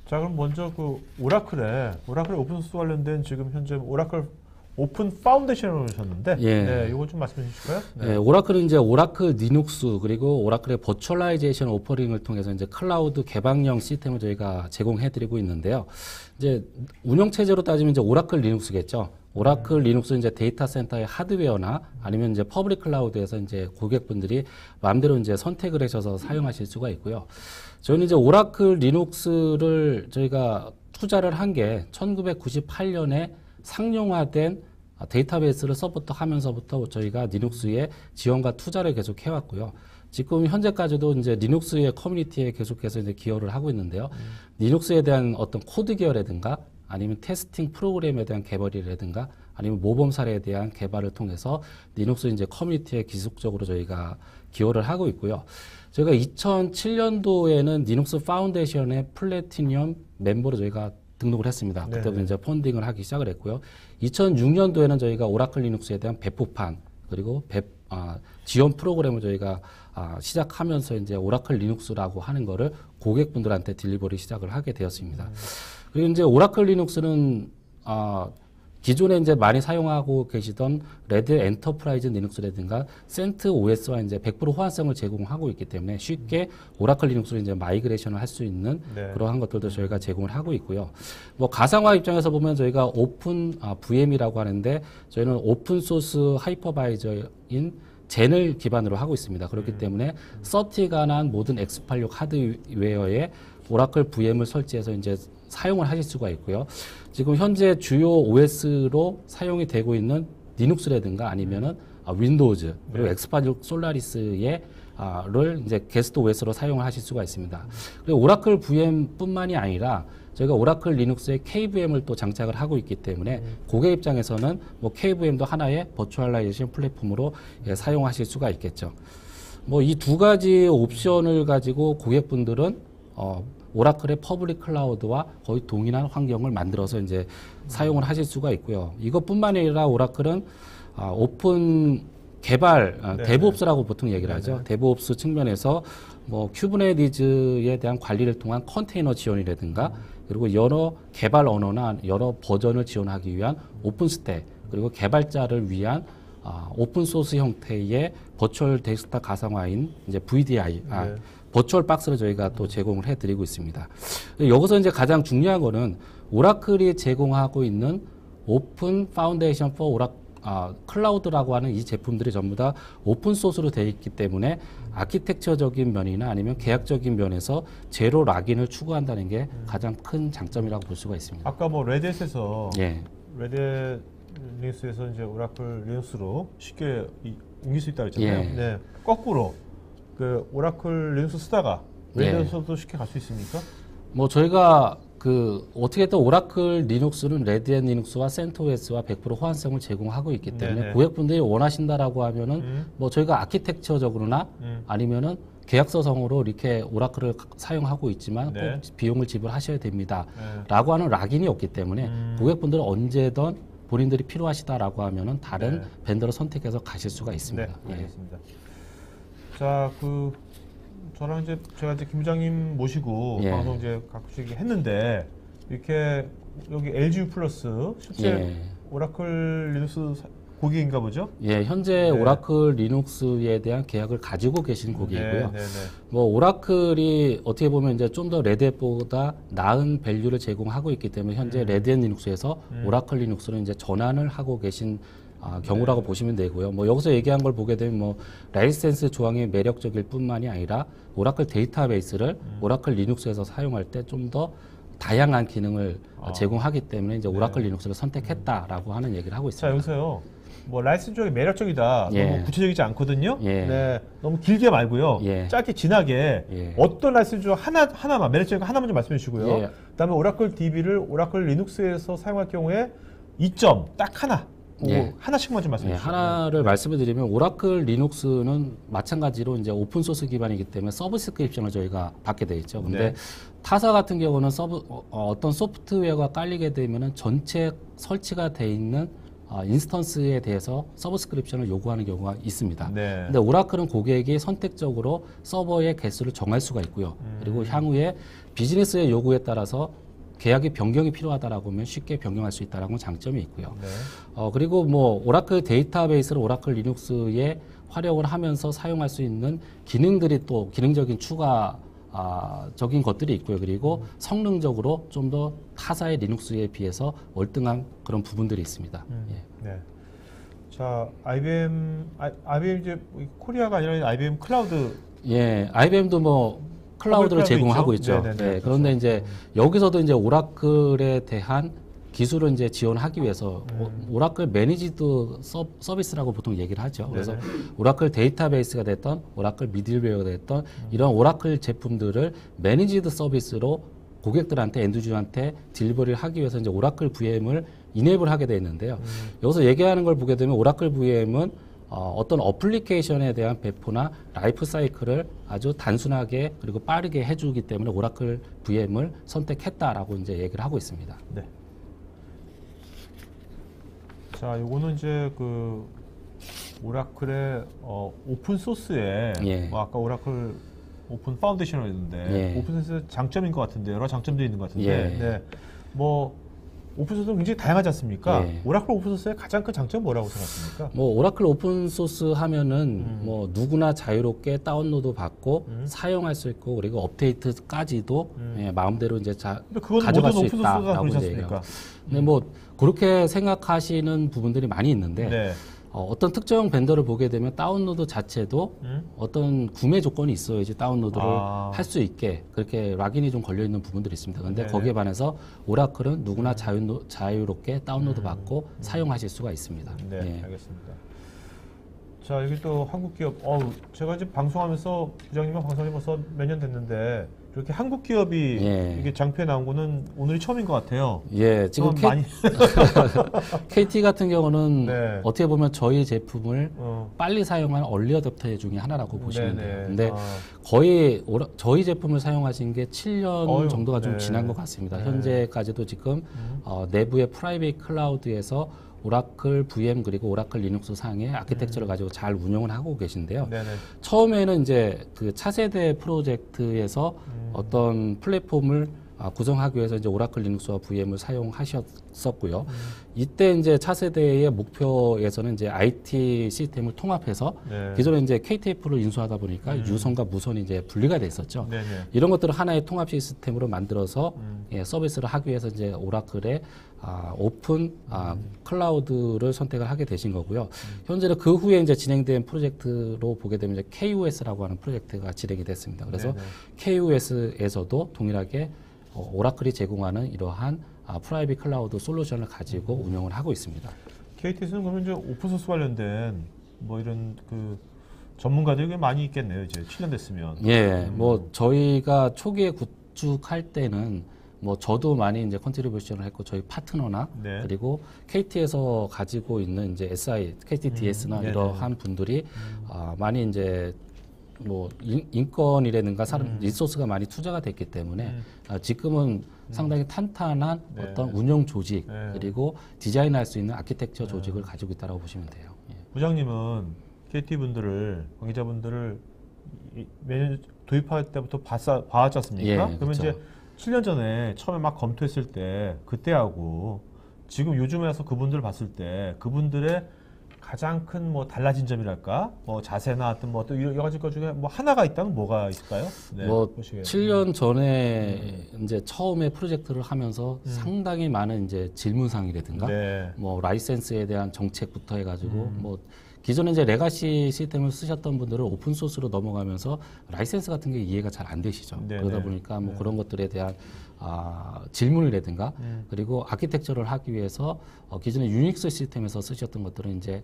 자, 그럼 먼저 오라클 오픈소스 관련된 지금 현재 오라클 오픈 파운데이션을 오셨는데, 예. 네, 이거 좀 말씀해 주실까요? 네. 예, 오라클은 이제 오라클 리눅스 그리고 오라클의 버추얼라이제이션 오퍼링을 통해서 이제 클라우드 개방형 시스템을 저희가 제공해드리고 있는데요. 이제 운영 체제로 따지면 이제 오라클 리눅스겠죠. 오라클 리눅스 이제 데이터 센터의 하드웨어나 아니면 이제 퍼블릭 클라우드에서 이제 고객분들이 마음대로 이제 선택을 하셔서 사용하실 수가 있고요. 저희는 이제 오라클 리눅스를 저희가 투자를 한 게 1998년에 상용화된 데이터베이스를 서포트 하면서부터 저희가 리눅스에 지원과 투자를 계속 해왔고요. 지금 현재까지도 이제 리눅스의 커뮤니티에 계속해서 이제 기여를 하고 있는데요. 리눅스에 대한 어떤 코드 기여라든가 아니면 테스팅 프로그램에 대한 개발이라든가 아니면 모범 사례에 대한 개발을 통해서 리눅스 이제 커뮤니티에 지속적으로 저희가 기여를 하고 있고요. 저희가 2007년도에는 리눅스 파운데이션의 플래티넘 멤버로 저희가 등록을 했습니다. 그때부터 이제 펀딩을 하기 시작을 했고요. 2006년도에는 저희가 오라클 리눅스에 대한 배포판 그리고 지원 프로그램을 저희가 시작하면서 이제 오라클 리눅스라고 하는 거를 고객분들한테 딜리버리 시작을 하게 되었습니다. 그리고 이제 오라클 리눅스는 기존에 이제 많이 사용하고 계시던 레드 엔터프라이즈 리눅스라든가 센트 OS와 이제 100% 호환성을 제공하고 있기 때문에 쉽게 오라클 리눅스로 이제 마이그레이션을 할 수 있는 그러한 것들도 저희가 제공을 하고 있고요. 뭐 가상화 입장에서 보면 저희가 오픈 VM이라고 하는데 저희는 오픈 소스 하이퍼바이저인 젠을 기반으로 하고 있습니다. 그렇기 때문에 서티가 난 모든 X86 하드웨어에 오라클 VM을 설치해서 이제 사용을 하실 수가 있고요. 지금 현재 주요 OS로 사용이 되고 있는 리눅스라든가 아니면은 윈도우즈 그리고 X86 솔라리스의 를 이제 게스트 OS로 사용을 하실 수가 있습니다. 그리고 오라클 VM뿐만이 아니라 저희가 오라클 리눅스에 KVM을 또 장착을 하고 있기 때문에 고객 입장에서는 뭐 KVM도 하나의 버추얼라이제이션 플랫폼으로 사용하실 수가 있겠죠. 뭐 이 두 가지 옵션을 가지고 고객분들은 오라클의 퍼블릭 클라우드와 거의 동일한 환경을 만들어서 이제 사용을 하실 수가 있고요. 이것뿐만 아니라 오라클은 오픈 개발, 데브옵스라고 보통 얘기를 하죠. 데브옵스 측면에서 뭐 큐버네티즈에 대한 관리를 통한 컨테이너 지원이라든가 그리고 여러 개발 언어나 여러 버전을 지원하기 위한 오픈스택 그리고 개발자를 위한 오픈 소스 형태의 버추얼 데스크탑 가상화인 이제 VDI, 버추얼 박스를 저희가 또 제공을 해드리고 있습니다. 여기서 이제 가장 중요한 거는 오라클이 제공하고 있는 오픈 파운데이션 포 클라우드라고 하는 이 제품들이 전부 다 오픈 소스로 되어 있기 때문에 아키텍처적인 면이나 아니면 계약적인 면에서 제로 락인을 추구한다는 게 가장 큰 장점이라고 볼 수가 있습니다. 아까 뭐 레드햇에서 레드 리눅스에서 이제 오라클 리눅스로 쉽게 옮길 수 있다고 했잖아요. 네. 거꾸로 그 오라클 리눅스 쓰다가 레드햇에서도 쉽게 갈 수 있습니까? 뭐 저희가 어떻게든 오라클 리눅스는 레드햇 리눅스와 센토스와 100% 호환성을 제공하고 있기 때문에 고객분들이 원하신다라고 하면은 뭐 저희가 아키텍처적으로나 아니면은 계약서상으로 이렇게 오라클을 사용하고 있지만 꼭 비용을 지불하셔야 됩니다. 라고 하는 락인이 없기 때문에 고객분들은 언제든 본인들이 필요하시다라고 하면은 다른 벤더를 선택해서 가실 수가 있습니다. 알겠습니다. 자, 저랑 이제 제가 이제 김 부장님 모시고 방송 이제 가끔씩 했는데 이렇게 여기 LGU 플러스 실제 오라클 리눅스 고객인가 보죠? 현재 오라클 리눅스에 대한 계약을 가지고 계신 고객이고요. 뭐 오라클이 어떻게 보면 이제 좀 더 레드햇보다 나은 밸류를 제공하고 있기 때문에 현재 레드햇 리눅스에서 오라클 리눅스로 이제 전환을 하고 계신 경우라고 보시면 되고요. 뭐 여기서 얘기한 걸 보게 되면 뭐 라이센스 조항이 매력적일 뿐만이 아니라 오라클 데이터베이스를 오라클 리눅스에서 사용할 때 좀 더 다양한 기능을 제공하기 때문에 이제 오라클 리눅스를 선택했다라고 하는 얘기를 하고 있습니다. 자, 여기서요. 뭐 라이센스 조항이 매력적이다. 너무 구체적이지 않거든요. 너무 길게 말고요. 짧게 진하게 어떤 라이센스 조항 하나만 매력적인 거 하나만 좀 말씀해 주시고요. 그다음에 오라클 DB를 오라클 리눅스에서 사용할 경우에 이점 딱 하나. 하나씩만 좀 말씀해 주시죠. 하나를 말씀을 드리면 오라클 리눅스는 마찬가지로 이제 오픈 소스 기반이기 때문에 서브스크립션을 저희가 받게 돼 있죠. 근데 타사 같은 경우는 어떤 소프트웨어가 깔리게 되면은 전체 설치가 돼 있는 인스턴스에 대해서 서브스크립션을 요구하는 경우가 있습니다. 근데 오라클은 고객이 선택적으로 서버의 개수를 정할 수가 있고요. 그리고 향후에 비즈니스의 요구에 따라서 계약의 변경이 필요하다라고 하면 쉽게 변경할 수 있다라는 장점이 있고요. 그리고 뭐 오라클 데이터베이스를 오라클 리눅스에 활용을 하면서 사용할 수 있는 기능들이 또 기능적인 추가적인 것들이 있고요. 그리고 성능적으로 좀 더 타사의 리눅스에 비해서 월등한 그런 부분들이 있습니다. 자, IBM 이제 코리아가 아니라 IBM 클라우드. IBM도 뭐 클라우드를 제공하고 있죠. 그런데 이제 여기서도 이제 오라클에 대한 기술을 이제 지원하기 위해서 오라클 매니지드 서비스라고 보통 얘기를 하죠. 그래서 오라클 데이터베이스가 됐던 오라클 미들웨어가 됐던 이런 오라클 제품들을 매니지드 서비스로 고객들한테 엔드유저한테 딜리버리를 하기 위해서 이제 오라클 VM을 이네이블 하게 돼 있는데요. 여기서 얘기하는 걸 보게 되면 오라클 VM은 어떤 어플리케이션에 대한 배포나 라이프 사이클을 아주 단순하게 그리고 빠르게 해주기 때문에 오라클 VM을 선택했다라고 이제 얘기를 하고 있습니다. 네. 자, 요거는 이제 그 오라클의 오픈 소스에 예. 뭐 아까 오라클 오픈 파운데이션을 했는데 예. 오픈 소스의 장점인 것 같은데 여러 장점들이 있는 것 같은데 예. 네. 뭐 오픈 소스는 굉장히 다양하지 않습니까? 예. 오라클 오픈 소스의 가장 큰 장점은 뭐라고 생각하십니까? 뭐 오라클 오픈 소스 하면은 뭐 누구나 자유롭게 다운로드 받고 사용할 수 있고 그리고 업데이트까지도 예, 마음대로 이제 근데 그건 가져갈 모든 수 오픈 소스가 있다라고 그러지 이제 않습니까? 근데 뭐 그렇게 생각하시는 부분들이 많이 있는데 네. 어떤 특정 벤더를 보게 되면 다운로드 자체도 어떤 구매 조건이 있어야지 다운로드를 할 수 있게 그렇게 락인이 좀 걸려 있는 부분들이 있습니다. 그런데 네네. 거기에 반해서 오라클은 누구나 자유롭게 다운로드 받고 사용하실 수가 있습니다. 네, 예. 알겠습니다. 자, 여기 또 한국 기업. 제가 지금 방송하면서 부장님과 방송하면서 몇 년 됐는데 이렇게 한국 기업이 예. 이게 장표에 나온 거는 오늘이 처음인 것 같아요. 예, 지금 많이 KT 같은 경우는 네. 어떻게 보면 저희 제품을 어, 빨리 사용한 얼리 어댑터 중에 하나라고 보시면 네네. 돼요. 근데 아, 거의 저희 제품을 사용하신 게 7년 어휴, 정도가 좀 네. 지난 것 같습니다. 네. 현재까지도 지금 내부의 프라이빗 클라우드에서 오라클 VM 그리고 오라클 리눅스 상의 아키텍처를 가지고 잘 운영을 하고 계신데요. 네네. 처음에는 이제 그 차세대 프로젝트에서 어떤 플랫폼을 구성하기 위해서 이제 오라클 리눅스와 VM을 사용하셨었고요. 이때 이제 차세대의 목표에서는 이제 IT 시스템을 통합해서 네. 기존에 이제 KTF를 인수하다 보니까 유선과 무선이 이제 분리가 돼 있었죠. 네네. 이런 것들을 하나의 통합 시스템으로 만들어서 예, 서비스를 하기 위해서 이제 오라클의 오픈 클라우드를 선택을 하게 되신 거고요. 현재는 그 후에 이제 진행된 프로젝트로 보게 되면 이제 KUS라고 하는 프로젝트가 진행이 됐습니다. 그래서 네네. KUS에서도 동일하게 오라클이 제공하는 이러한 프라이빗 클라우드 솔루션을 가지고 운영을 하고 있습니다. KTS는 그러면 이제 오픈 소스 관련된 뭐 이런 그 전문가들이 꽤 많이 있겠네요. 이제 7년 됐으면. 예, 뭐 저희가 초기에 구축할 때는 뭐 저도 많이 이제 컨트리뷰션을 했고 저희 파트너나 네. 그리고 KT에서 가지고 있는 이제 SI, KTDS나 네네. 이러한 분들이 많이 이제 뭐 인건이라든가 리소스가 많이 투자가 됐기 때문에 지금은 상당히 탄탄한 네. 어떤 운영 조직 네. 그리고 디자인할 수 있는 아키텍처 조직을 가지고 있다고 보시면 돼요. 예. 부장님은 KT 분들을 관계자분들을 매년 도입할 때부터 봐왔지 않습니까? 예, 그러면 그렇죠. 이제 7년 전에 처음에 막 검토했을 때 그때하고 지금 요즘에 와서 그분들을 봤을 때 그분들의 가장 큰 뭐 달라진 점이랄까, 뭐 자세나 어떤 뭐 또 여러 가지 것 중에 뭐 하나가 있다면 뭐가 있을까요? 네, 뭐 보시기에. 7년 전에 이제 처음에 프로젝트를 하면서 상당히 많은 이제 질문사항이라든가 네. 뭐 라이센스에 대한 정책부터 해가지고 뭐 기존에 이제 레가시 시스템을 쓰셨던 분들은 오픈 소스로 넘어가면서 라이센스 같은 게 이해가 잘 안 되시죠. 네네. 그러다 보니까 뭐 그런 것들에 대한 질문이라든가 그리고 아키텍처를 하기 위해서 기존에 유닉스 시스템에서 쓰셨던 것들은 이제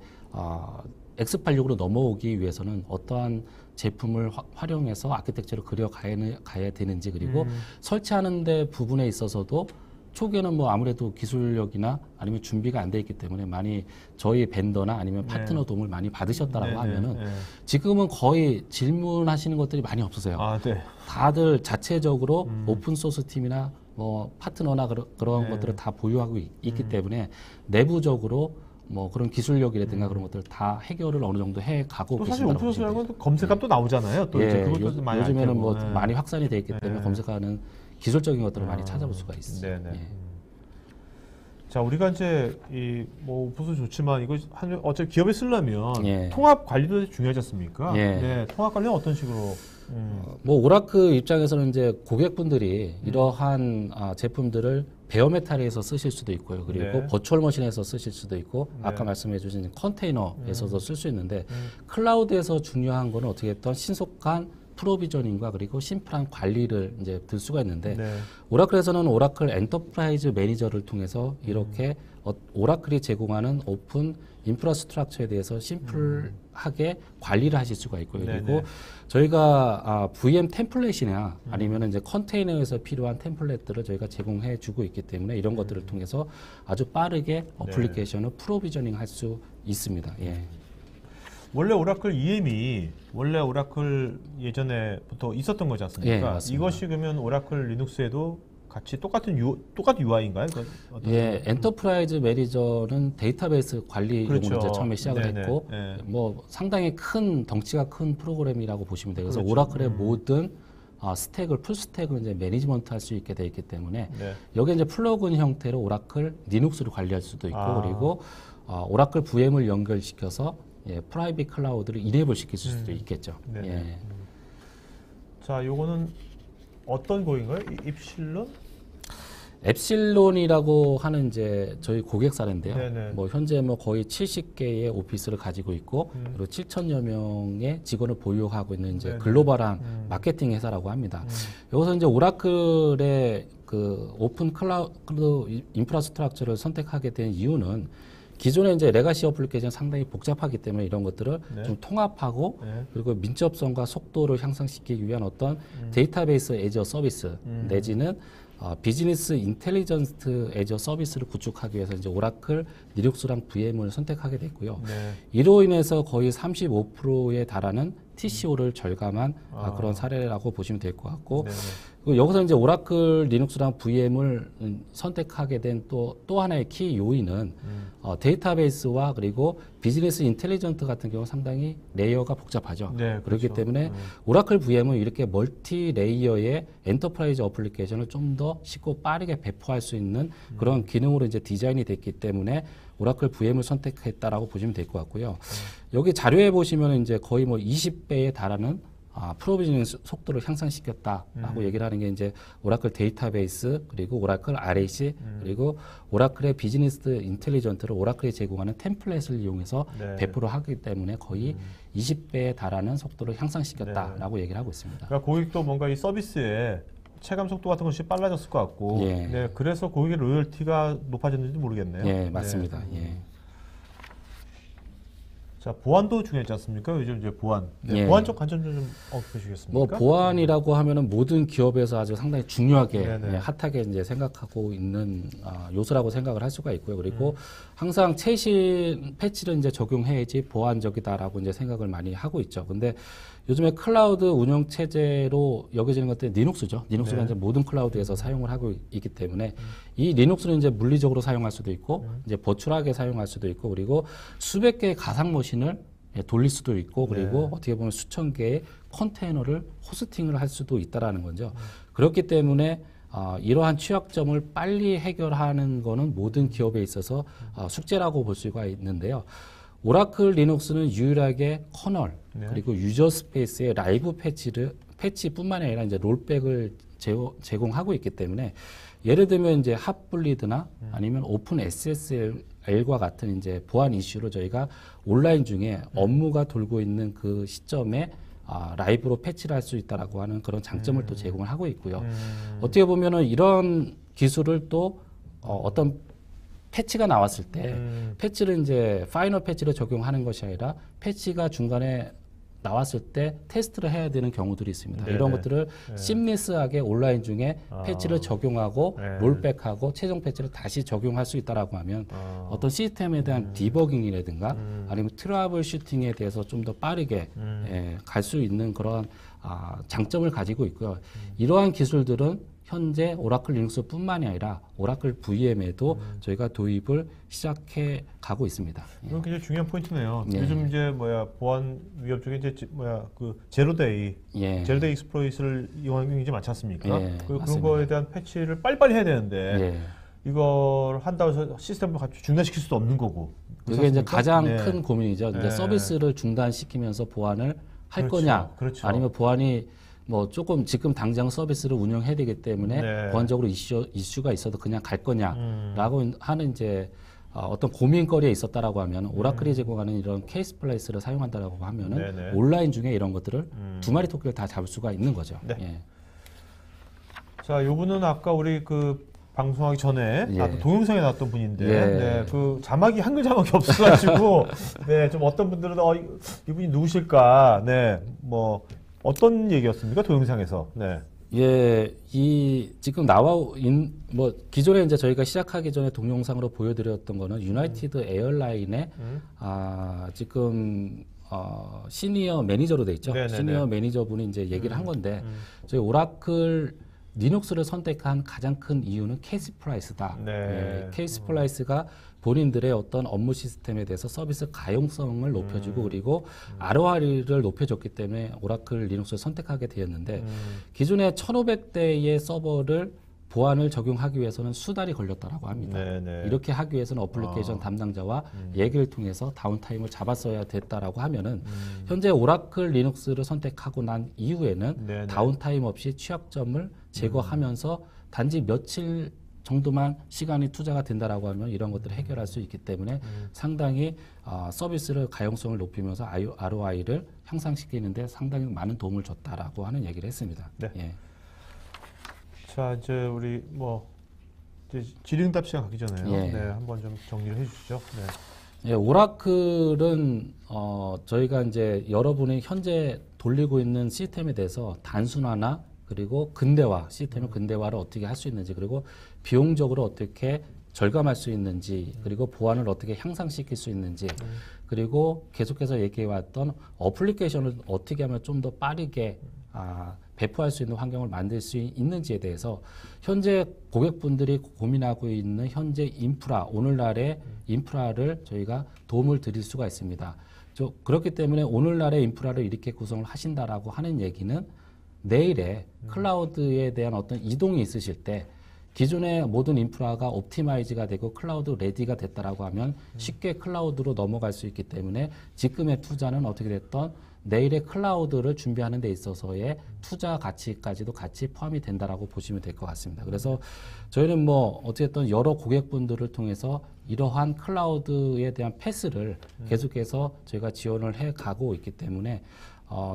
X86으로 넘어오기 위해서는 어떠한 제품을 활용해서 아키텍처를 가야 되는지 그리고 설치하는데 부분에 있어서도 초기에는 뭐 아무래도 기술력이나 아니면 준비가 안 돼 있기 때문에 많이 저희 벤더나 아니면 파트너 도움을 많이 받으셨다라고 하면은 지금은 거의 질문하시는 것들이 많이 없으세요. 아, 네. 다들 자체적으로 오픈 소스 팀이나 뭐 파트너나 그런 네. 것들을 다 보유하고 있기 때문에 내부적으로 뭐 그런 기술력이라든가 그런 것들 다 해결을 어느 정도 해 가고 또 사실 계신다고 오픈 보시면 소스라는 돼요. 건 검색값도 나오잖아요. 또 이제 그것도 많이 요즘에는 알 테고. 뭐 네. 많이 확산이 돼 있기 때문에 네. 검색하는 기술적인 것들을 많이 찾아볼 수가 있어요. 네네. 예. 자, 우리가 이제 이 뭐 오픈소스 좋지만 이거 어차피 기업에 쓰려면 예. 통합 관리도 중요하지 않습니까? 예. 네, 통합 관리는 어떤 식으로? 뭐 오라클 입장에서는 이제 고객분들이 이러한 제품들을 베어메탈에서 쓰실 수도 있고요. 그리고 네. 버추얼 머신에서 쓰실 수도 있고 네. 아까 말씀해 주신 컨테이너에서도 쓸 수 있는데 클라우드에서 중요한 거는 어떻게 했던 신속한 프로비저닝과 그리고 심플한 관리를 이제 들 수가 있는데 네. 오라클에서는 오라클 엔터프라이즈 매니저를 통해서 이렇게 오라클이 제공하는 오픈 인프라스트럭처에 대해서 심플하게 관리를 하실 수가 있고요. 그리고 네네. 저희가 VM 템플릿이나 아니면 이제 컨테이너에서 필요한 템플릿들을 저희가 제공해 주고 있기 때문에 이런 것들을 통해서 아주 빠르게 어플리케이션을 프로비저닝 할 수 있습니다. 예. 원래 오라클 EM이 원래 오라클 예전에부터 있었던 거지 않습니까? 예, 맞습니다. 이것이 그러면 오라클 리눅스에도 같이 똑같은 UI인가요? 예, 엔터프라이즈 매니저는 데이터베이스 관리용으로 그렇죠. 이제 처음에 시작을 네네. 했고, 네. 뭐 상당히 큰 덩치가 큰 프로그램이라고 보시면 돼요. 그래서 그렇죠. 오라클의 모든 스택을 풀 스택을 이제 매니지먼트 할 수 있게 돼 있기 때문에 네. 여기 이제 플러그인 형태로 오라클 리눅스를 관리할 수도 있고 아. 그리고 오라클 VM을 연결시켜서 프라이빗 클라우드를 이네이블 시킬 수도 있겠죠. 네네. 예. 자, 요거는 어떤 고인가요? 입실론? 엡실론이라고 하는 이제 저희 고객 사례인데요. 네네. 뭐 현재 뭐 거의 70개의 오피스를 가지고 있고 그리고 7천여 명의 직원을 보유하고 있는 이제 네네. 글로벌한 마케팅 회사라고 합니다. 여기서 이제 오라클의 그 오픈 클라우드 인프라스트럭처를 선택하게 된 이유는 기존의 이제 레가시 어플리케이션 상당히 복잡하기 때문에 이런 것들을 네. 좀 통합하고 네. 그리고 민첩성과 속도를 향상시키기 위한 어떤 데이터베이스 애저 서비스 내지는 비즈니스 인텔리전스 애저 서비스를 구축하기 위해서 이제 오라클 리눅스랑 VM을 선택하게 됐고요. 네. 이로 인해서 거의 35%에 달하는 TCO를 절감한 그런 사례라고 보시면 될 것 같고 네네. 그리고 여기서 이제 오라클 리눅스랑 VM을 선택하게 된 또 하나의 키 요인은 데이터베이스와 그리고 비즈니스 인텔리전트 같은 경우 상당히 레이어가 복잡하죠. 네, 그렇기 그렇죠. 때문에 오라클 VM은 이렇게 멀티 레이어의 엔터프라이즈 어플리케이션을 좀 더 쉽고 빠르게 배포할 수 있는 그런 기능으로 이제 디자인이 됐기 때문에 오라클 VM을 선택했다라고 보시면 될 것 같고요. 여기 자료에 보시면 이제 거의 뭐 20배에 달하는 프로비저닝 속도를 향상시켰다라고 얘기를 하는 게 이제 오라클 데이터베이스 그리고 오라클 RAC 그리고 오라클의 비즈니스 인텔리전트를 오라클이 제공하는 템플릿을 이용해서 네. 배포를 하기 때문에 거의 20배에 달하는 속도를 향상시켰다라고 얘기를 하고 있습니다. 그러니까 고객도 뭔가 이 서비스에 체감 속도 같은 것이 빨라졌을 것 같고, 예. 네, 그래서 고객의 로열티가 높아졌는지 모르겠네요. 예, 맞습니다. 네. 예. 자, 보안도 중요하지 않습니까? 요즘 이제 보안. 네, 예. 보안적 관점 좀 언급해 주시겠습니까? 뭐 보안이라고 하면은 모든 기업에서 아주 상당히 중요하게 네네. 핫하게 이제 생각하고 있는 요소라고 생각을 할 수가 있고요. 그리고 항상 최신 패치를 이제 적용해야지 보안적이다라고 이제 생각을 많이 하고 있죠. 근데 요즘에 클라우드 운영 체제로 여겨지는 것들이 리눅스죠. 리눅스가 네. 이제 모든 클라우드에서 사용을 하고 있기 때문에 이 리눅스는 이제 물리적으로 사용할 수도 있고 이제 버추얼하게 사용할 수도 있고 그리고 수백 개의 가상 머신을 돌릴 수도 있고 그리고 어떻게 보면 수천 개의 컨테이너를 호스팅을 할 수도 있다라는 거죠. 그렇기 때문에 이러한 취약점을 빨리 해결하는 거는 모든 기업에 있어서 숙제라고 볼 수가 있는데요. 오라클 리눅스는 유일하게 커널 그리고 유저 스페이스의 라이브 패치뿐만 아니라 이제 롤백을 제공하고 있기 때문에 예를 들면 이제 핫블리드나 아니면 오픈 SSL과 같은 이제 보안 이슈로 저희가 온라인 중에 업무가 돌고 있는 그 시점에 라이브로 패치를 할 수 있다라고 하는 그런 장점을 또 제공을 하고 있고요. 어떻게 보면은 이런 기술을 또 어떤 패치가 나왔을 때 패치를 이제 파이널 패치를 적용하는 것이 아니라 패치가 중간에 나왔을 때 테스트를 해야 되는 경우들이 있습니다. 네네. 이런 것들을 심리스하게 온라인 중에 패치를 적용하고 네. 롤백하고 최종 패치를 다시 적용할 수 있다라고 하면 어떤 시스템에 대한 디버깅이라든가 아니면 트러블 슈팅에 대해서 좀 더 빠르게 갈 수 있는 그런 장점을 가지고 있고요. 이러한 기술들은 현재 오라클 리눅스뿐만이 아니라 오라클 VM에도 저희가 도입을 시작해 가고 있습니다. 이건 굉장히 중요한 포인트네요. 예. 요즘 이제 보안 위협 중에 이제 그 제로데이 익스플로이트를 이용하는 게 굉장히 많지 않습니까? 예, 그런 맞습니다. 거에 대한 패치를 빨리빨리 해야 되는데 예. 이걸 한다고 해서 시스템을 같이 중단시킬 수도 없는 거고. 그게 이제 그렇습니까? 가장 네. 큰 고민이죠. 이제 네. 서비스를 중단시키면서 보안을 할 그렇죠. 거냐, 그렇죠. 아니면 보안이 뭐 조금 지금 당장 서비스를 운영해야 되기 때문에 네. 보안적으로 이슈가 있어도 그냥 갈 거냐라고 하는 이제 어떤 고민거리에 있었다라고 하면 오라클이 제공하는 이런 케이스 플레이스를 사용한다라고 하면은 네네. 온라인 중에 이런 것들을 두 마리 토끼를 다 잡을 수가 있는 거죠. 네. 예. 자, 요분은 아까 우리 그 방송하기 전에 예. 동영상에 나왔던 분인데, 예. 네, 그 자막이 한글 자막이 없어가지고, 네, 좀 어떤 분들은 이분이 누구실까, 네, 뭐 어떤 얘기였습니까 동영상에서, 네. 예, 지금 뭐 기존에 이제 저희가 시작하기 전에 동영상으로 보여드렸던 거는 유나이티드 에어라인의 지금 시니어 매니저로 돼 있죠. 네네네. 시니어 매니저분이 이제 얘기를 한 건데 저희 오라클 리눅스를 선택한 가장 큰 이유는 케이스 플라이스다. 네. 예, 케이스 플라이스가 본인들의 어떤 업무 시스템에 대해서 서비스 가용성을 높여주고 그리고 ROI를 높여줬기 때문에 오라클 리눅스를 선택하게 되었는데 기존에 1500대의 서버를 보안을 적용하기 위해서는 수달이 걸렸다라고 합니다. 네네. 이렇게 하기 위해서는 어플리케이션 담당자와 얘기를 통해서 다운타임을 잡았어야 됐다라고 하면은 현재 오라클 리눅스를 선택하고 난 이후에는 네네. 다운타임 없이 취약점을 제거하면서 단지 며칠 정도만 시간이 투자가 된다라고 하면 이런 것들을 해결할 수 있기 때문에 상당히 서비스를 가용성을 높이면서 ROI를 향상시키는데 상당히 많은 도움을 줬다라고 하는 얘기를 했습니다. 네. 예. 자, 이제 우리 뭐 이제 질의응답 시간 가기 전에요. 예. 네, 한번 좀 정리를 해주시죠. 네. 예, 오라클은 저희가 이제 여러분이 현재 돌리고 있는 시스템에 대해서 단순화나 그리고 근대화, 시스템의 근대화를 어떻게 할 수 있는지 그리고 비용적으로 어떻게 절감할 수 있는지 그리고 보안을 어떻게 향상시킬 수 있는지 그리고 계속해서 얘기해왔던 어플리케이션을 어떻게 하면 좀 더 빠르게 배포할 수 있는 환경을 만들 수 있는지에 대해서 현재 고객분들이 고민하고 있는 현재 인프라, 오늘날의 인프라를 저희가 도움을 드릴 수가 있습니다. 그렇기 때문에 오늘날의 인프라를 이렇게 구성을 하신다라고 하는 얘기는 내일에 클라우드에 대한 어떤 이동이 있으실 때 기존의 모든 인프라가 옵티마이즈가 되고 클라우드 레디가 됐다라고 하면 쉽게 클라우드로 넘어갈 수 있기 때문에 지금의 투자는 어떻게 됐던 내일의 클라우드를 준비하는 데 있어서의 투자 가치까지도 같이 포함이 된다라고 보시면 될 것 같습니다. 그래서 저희는 뭐 어쨌든 여러 고객분들을 통해서 이러한 클라우드에 대한 패스를 계속해서 저희가 지원을 해 가고 있기 때문에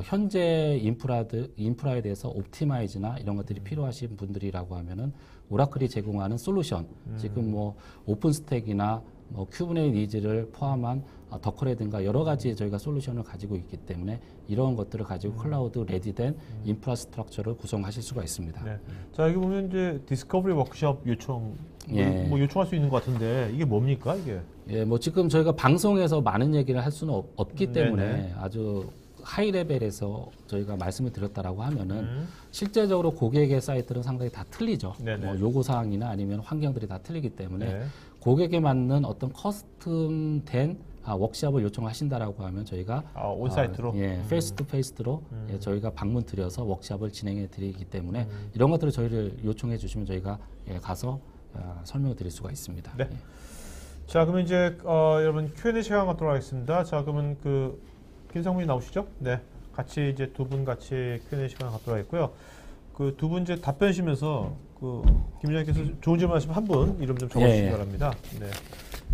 현재 인프라에 대해서 옵티마이즈나 이런 것들이 필요하신 분들이라고 하면은 오라클이 제공하는 솔루션, 지금 뭐 오픈스택이나 뭐 큐브네티즈를 포함한 더커라든가 여러 가지 저희가 솔루션을 가지고 있기 때문에 이런 것들을 가지고 클라우드 레디된 인프라스트럭처를 구성하실 수가 있습니다. 네. 자, 여기 보면 이제 디스커버리 워크숍 요청 예. 뭐 요청할 수 있는 것 같은데 이게 뭡니까 이게? 예, 뭐 지금 저희가 방송에서 많은 얘기를 할 수는 없기 때문에 네네. 아주 하이 레벨에서 저희가 말씀을 드렸다라고 하면은 실제적으로 고객의 사이트는 상당히 다 틀리죠. 네네. 뭐 요구 사항이나 아니면 환경들이 다 틀리기 때문에 네. 고객에 맞는 어떤 커스텀된 워크숍을 요청하신다라고 하면 저희가 온사이트로? 예, 페이스 투 페이스로 예, 저희가 방문 드려서 워크숍을 진행해 드리기 때문에 이런 것들을 저희를 요청해 주시면 저희가 예, 가서 설명을 드릴 수가 있습니다. 네. 예. 자, 그러면 이제 여러분 Q&A 시간 갖도록 하겠습니다. 자, 그러면 그 김상문이 나오시죠? 네, 같이 이제 두 분 같이 Q&A 시간 갖도록 하겠고요. 그 두 분 이제 답변하시면서 그 김 위원장께서 좋은 질문 하시면 한 분 이름 좀 적어주시기 예. 바랍니다. 네.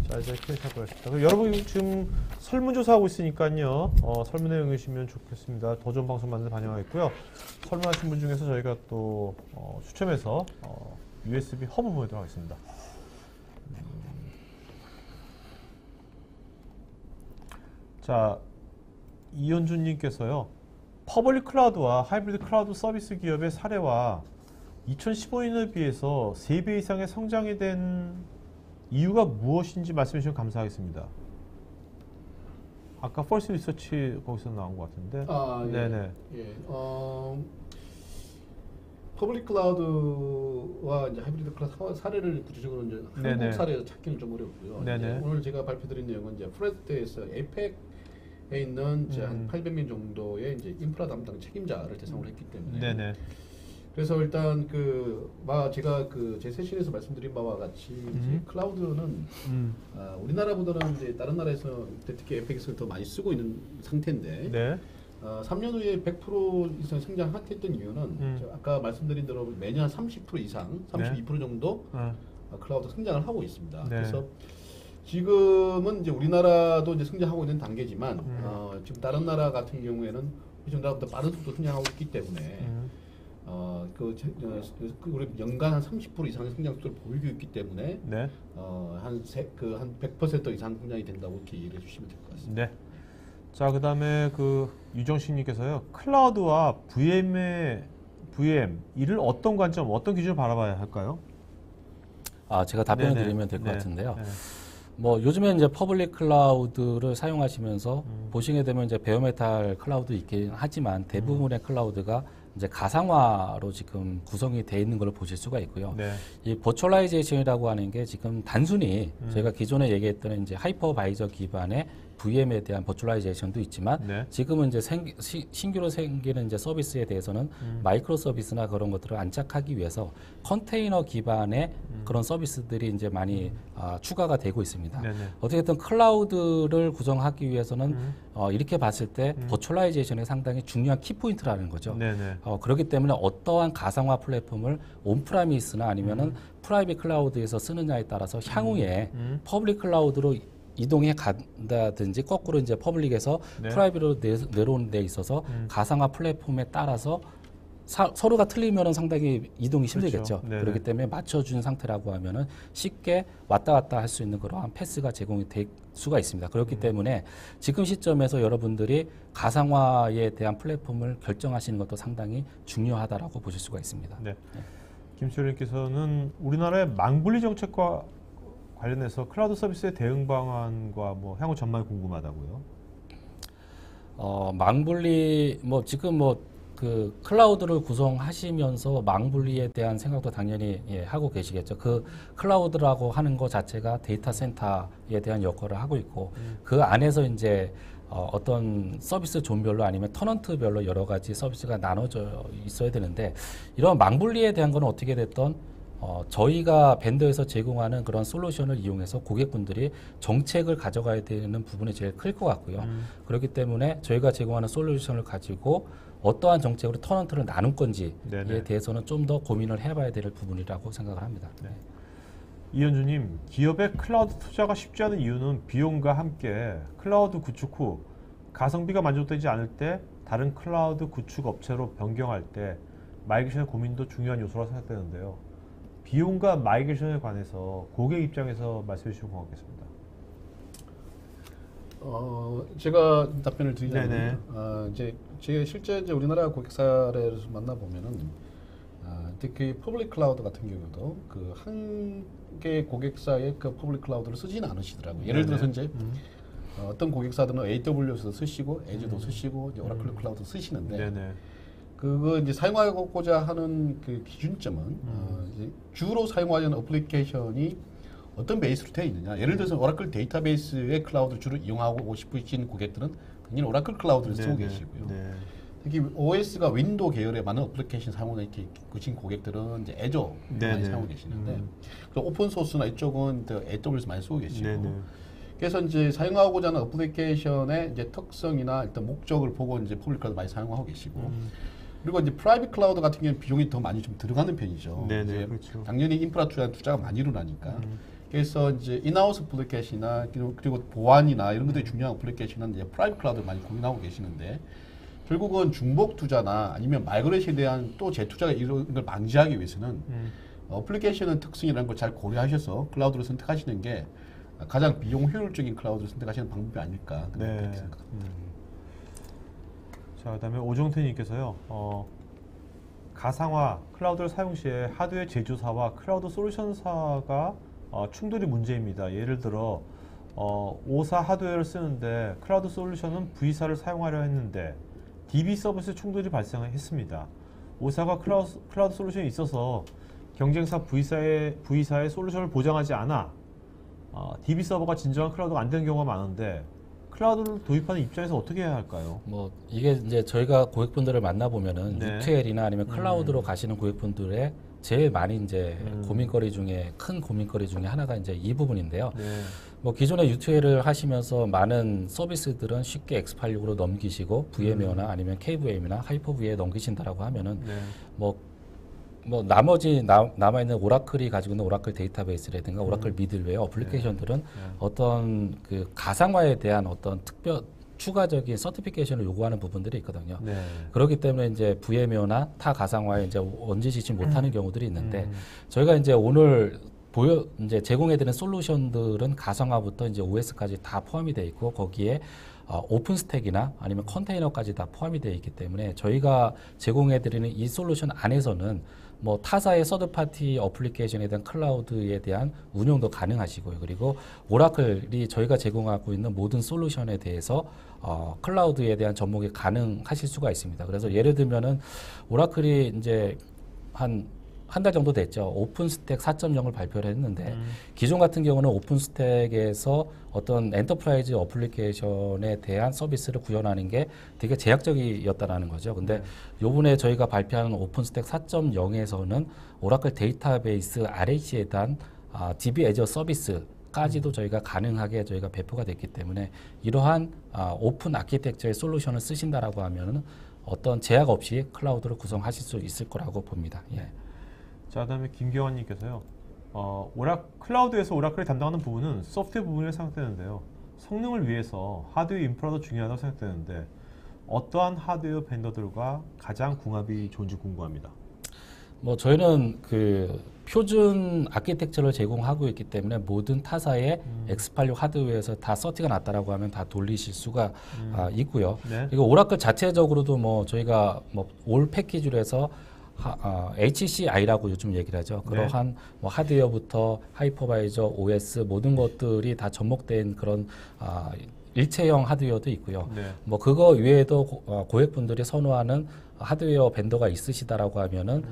자, 이제 Q&A 하도록 하겠습니다. 그리고 여러분 지금 설문조사 하고 있으니까요. 설문에 응해주시면 좋겠습니다. 더 좋은 방송 만드는 반영하겠고요. 설문하신 분 중에서 저희가 또 추첨해서 USB 허브 보내도록 하겠습니다. 자, 이현준님께서요. 퍼블릭 클라우드와 하이브리드 클라우드 서비스 기업의 사례와 2015년에 비해서 3배 이상의 성장이 된 이유가 무엇인지 말씀해 주시면 감사하겠습니다. 아까 펄스 리서치 거기서 나온 것 같은데. 예. 네네. 예. 퍼블릭 클라우드와 이제 하이브리드 클라우드 사례를 구체적으로 이제 네네. 한국 사례 찾기는 좀 어렵고요. 네네. 이제 오늘 제가 발표드린 내용은 이제 프레드에서 에펙에 있는 이제 한 800명 정도의 이제 인프라 담당 책임자를 대상으로 했기 때문에. 네네. 그래서 일단 제가 제 세션에서 말씀드린 바와 같이 이제 클라우드는 우리나라보다는 이제 다른 나라에서 특히 에펙에서 더 많이 쓰고 있는 상태인데. 네. 3년 후에 100% 이상 성장했던 이유는 아까 말씀드린 대로 매년 30% 이상, 32% 정도 클라우드 성장을 하고 있습니다. 네. 그래서 지금은 이제 우리나라도 이제 성장하고 있는 단계지만 지금 다른 나라 같은 경우에는 우리나라보다 빠른 속도 성장하고 있기 때문에 우리 연간 한 30% 이상의 성장 속도를 보이고 있기 때문에 네. 한 100% 이상 성장이 된다고 이렇게 이해해 주시면 될 것 같습니다. 네. 자, 그다음에 유정식님께서요. 클라우드와 VM 이를 어떤 관점, 어떤 기준을 바라봐야 할까요? 제가 답변을 네네. 드리면 될 것 네. 같은데요. 네. 뭐 요즘에 이제 퍼블릭 클라우드를 사용하시면서 보시게 되면 이제 베어메탈 클라우드 있긴 하지만 대부분의 클라우드가 이제 가상화로 지금 구성이 되어 있는 걸 보실 수가 있고요. 네. 이 버추얼라이제이션이라고 하는 게 지금 단순히 저희가 기존에 얘기했던 이제 하이퍼바이저 기반의 VM에 대한 버추얼라이제이션도 있지만 네. 지금은 이제 신규로 생기는 이제 서비스에 대해서는 마이크로 서비스나 그런 것들을 안착하기 위해서 컨테이너 기반의 그런 서비스들이 이제 많이 추가가 되고 있습니다. 네네. 어떻게든 클라우드를 구성하기 위해서는 이렇게 봤을 때 버추얼라이제이션이 상당히 중요한 키포인트라는 거죠. 네네. 그렇기 때문에 어떠한 가상화 플랫폼을 온프라미스나 아니면은 프라이빗 클라우드에서 쓰느냐에 따라서 향후에 퍼블릭 클라우드로 이동해 간다든지 거꾸로 이제 퍼블릭에서 네. 프라이빗으로 내려오는 데 있어서 가상화 플랫폼에 따라서 서로가 틀리면은 상당히 이동이 힘들겠죠. 그렇죠. 네네. 그렇기 때문에 맞춰준 상태라고 하면은 쉽게 왔다 갔다 할 수 있는 그러한 패스가 제공이 될 수가 있습니다. 그렇기 때문에 지금 시점에서 여러분들이 가상화에 대한 플랫폼을 결정하시는 것도 상당히 중요하다라고 보실 수가 있습니다. 네. 김수현님께서는 우리나라의 망분리 정책과 관련해서 클라우드 서비스의 대응 방안과 뭐 향후 전망이 궁금하다고요. 망분리 지금 그 클라우드를 구성하시면서 망분리에 대한 생각도 당연히 하고 계시겠죠. 그 클라우드라고 하는 것 자체가 데이터 센터에 대한 역할을 하고 있고 그 안에서 이제 어떤 서비스 존별로 아니면 터넌트별로 여러 가지 서비스가 나눠져 있어야 되는데 이런 망분리에 대한 거는 어떻게 됐던 저희가 벤더에서 제공하는 그런 솔루션을 이용해서 고객분들이 정책을 가져가야 되는 부분이 제일 클 것 같고요. 그렇기 때문에 저희가 제공하는 솔루션을 가지고 어떠한 정책으로 터넌트를 나눌 건지에 네네. 대해서는 좀 더 고민을 해봐야 될 부분이라고 생각을 합니다. 네. 이현주님, 기업의 클라우드 투자가 쉽지 않은 이유는 비용과 함께 클라우드 구축 후 가성비가 만족되지 않을 때 다른 클라우드 구축 업체로 변경할 때 마이그레이션의 고민도 중요한 요소라 생각되는데요. 비용과 마이그레이션에 관해서 고객 입장에서 말씀해 주시면 고맙겠습니다. 제가 답변을 네네. 드리자면 이제 실제 이제 우리나라 고객 사례를 만나보면은 특히 퍼블릭 클라우드 같은 경우도 그 한 개의 고객사의 그 퍼블릭 클라우드를 쓰지는 않으시더라고요. 예를 들어서 이제 어떤 고객사들은 AWS도 쓰시고 에즈도 쓰시고 이제 오라클 클라우드 쓰시는데 네네. 그거 이제 사용하고자 하는 그 기준점은 이제 주로 사용하려는 어플리케이션이 어떤 베이스로 되어 있느냐. 예를 들어서 오라클 데이터베이스의 클라우드를 주로 이용하고 싶으신 고객들은 당연히 오라클 클라우드를 쓰고 계시고요. 네. 특히 OS가 윈도우 계열의 많은 어플리케이션 사용을 이렇게 계신 고객들은 이제 애저 많이 사용하고 계시는데 또 오픈 소스나 이쪽은 AWS 많이 쓰고 계시고 네네. 그래서 이제 사용하고자 하는 어플리케이션의 이제 특성이나 일단 목적을 보고 이제 퍼블릭 클라우드 많이 사용하고 계시고 그리고 이제 프라이빗 클라우드 같은 경우는 비용이 더 많이 좀 들어가는 편이죠. 네네, 이제 그렇죠. 당연히 인프라 투자가 많이 일어나니까. 그래서 이제 인하우스 어플리케이션이나 그리고 보안이나 이런 것들이 중요한 어플리케이션은 이제 프라이빗 클라우드를 많이 고민하고 계시는데 결국은 중복 투자나 아니면 마이그레이션에 대한 또 재투자가 이런 걸 방지하기 위해서는 어플리케이션의 특성이라는 걸 잘 고려하셔서 클라우드를 선택하시는 게 가장 비용 효율적인 클라우드를 선택하시는 방법이 아닐까 그렇게 네. 생각합니다. 자, 그다음에 오정태님께서요. 가상화 클라우드를 사용 시에 하드웨어 제조사와 클라우드 솔루션사가 충돌이 문제입니다. 예를 들어 O사 하드웨어를 쓰는데 클라우드 솔루션은 V사를 사용하려 했는데 DB 서비스 충돌이 발생했습니다. O사가 클라우드 솔루션이 있어서 경쟁사 V사의 솔루션을 보장하지 않아 DB 서버가 진정한 클라우드가 안 되는 경우가 많은데 클라우드를 도입하는 입장에서 어떻게 해야 할까요? 이게 이제 저희가 고객분들을 만나보면은 네. UTL이나 아니면 클라우드로 가시는 고객분들의 제일 많이 이제 고민거리 중에 큰 고민거리 중에 하나가 이제 이 부분인데요. 네. 기존에 UTL을 하시면서 많은 서비스들은 쉽게 X86으로 넘기시고 VM웨어나 아니면 KVM이나 하이퍼V에 넘기신다라고 하면은 네. 뭐 나머지 남아 있는 오라클이 가지고 있는 오라클 데이터베이스라든가 오라클 미들웨어 어플리케이션들은 어떤 그 가상화에 대한 어떤 추가적인 서티피케이션을 요구하는 부분들이 있거든요. 네. 그렇기 때문에 이제 VM웨어나 타 가상화에 이제 얹어지지 못하는 경우들이 있는데 저희가 이제 오늘 이제 제공해드리는 솔루션들은 가상화부터 이제 OS까지 다 포함이 되어 있고 거기에 오픈 스택이나 아니면 컨테이너까지 다 포함이 되어 있기 때문에 저희가 제공해드리는 이 솔루션 안에서는 뭐 타사의 서드파티 어플리케이션에 대한 클라우드에 대한 운용도 가능하시고요. 그리고 오라클이 저희가 제공하고 있는 모든 솔루션에 대해서 클라우드에 대한 접목이 가능하실 수가 있습니다. 그래서 예를 들면은 오라클이 이제 한 달 정도 됐죠. 오픈스택 4.0을 발표를 했는데 기존 같은 경우는 오픈스택에서 어떤 엔터프라이즈 어플리케이션에 대한 서비스를 구현하는 게 되게 제약적이었다라는 거죠. 근데 요번에 저희가 발표하는 오픈스택 4.0에서는 오라클 데이터베이스 RH에 대한 DB 애저 서비스까지도 저희가 가능하게 저희가 배포가 됐기 때문에 이러한 오픈 아키텍처의 솔루션을 쓰신다라고 하면은 어떤 제약 없이 클라우드를 구성하실 수 있을 거라고 봅니다. 예. 자, 그다음에 김경환님께서요. 클라우드에서 오라클이 담당하는 부분은 소프트웨어 부분이라고 생각되는데요. 성능을 위해서 하드웨어 인프라도 중요하다고 생각되는데 어떠한 하드웨어 벤더들과 가장 궁합이 좋은지 궁금합니다. 뭐 저희는 그 표준 아키텍처를 제공하고 있기 때문에 모든 타사의 X86 하드웨어에서 다 서티가 났다라고 하면 다 돌리실 수가 있고요. 네. 그리고 오라클 자체적으로도 뭐 저희가 뭐 올 패키지로 해서 HCI라고 요즘 얘기를 하죠. 그러한 뭐 하드웨어부터 하이퍼바이저, OS 모든 것들이 다 접목된 그런 일체형 하드웨어도 있고요. 네. 뭐 그거 외에도 고객분들이 선호하는 하드웨어 벤더가 있으시다라고 하면은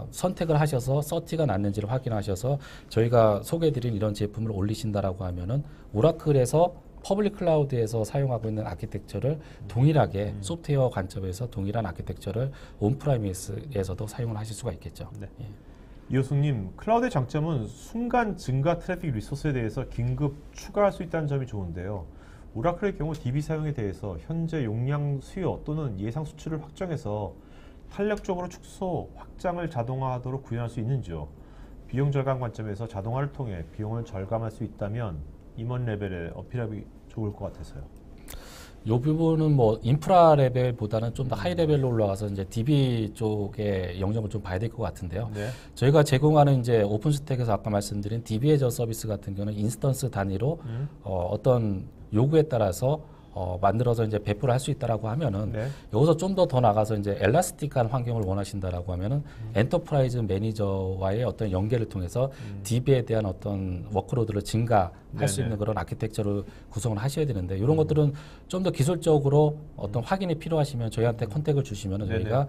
선택을 하셔서 서티가 났는지를 확인하셔서 저희가 소개해드린 이런 제품을 올리신다라고 하면은 오라클에서 퍼블릭 클라우드에서 사용하고 있는 아키텍처를 동일하게 소프트웨어 관점에서 동일한 아키텍처를 온프라이머스에서도 사용을 하실 수가 있겠죠. 네. 예. 이호숙님, 클라우드의 장점은 순간 증가 트래픽 리소스에 대해서 긴급 추가할 수 있다는 점이 좋은데요. 오라클의 경우 DB 사용에 대해서 현재 용량 수요 또는 예상 수출을 확정해서 탄력적으로 축소, 확장을 자동화하도록 구현할 수 있는지요. 비용 절감 관점에서 자동화를 통해 비용을 절감할 수 있다면 임원 레벨에 어필하기 좋을 것 같아서요. 이 부분은 뭐 인프라 레벨보다는 좀 더 하이 레벨로 올라가서 이제 DB 쪽의 영역을 좀 봐야 될 것 같은데요. 네. 저희가 제공하는 이제 오픈스택에서 아까 말씀드린 DB 애저 서비스 같은 경우는 인스턴스 단위로 어떤 요구에 따라서 만들어서 이제 배포를 할 수 있다라고 하면은 네. 여기서 좀 더 나가서 이제 엘라스틱한 환경을 원하신다라고 하면은 엔터프라이즈 매니저와의 어떤 연계를 통해서 DB에 대한 어떤 워크로드를 증가할 수 있는 그런 아키텍처를 구성을 하셔야 되는데 이런 것들은 좀 더 기술적으로 어떤 확인이 필요하시면 저희한테 컨택을 주시면은 저희가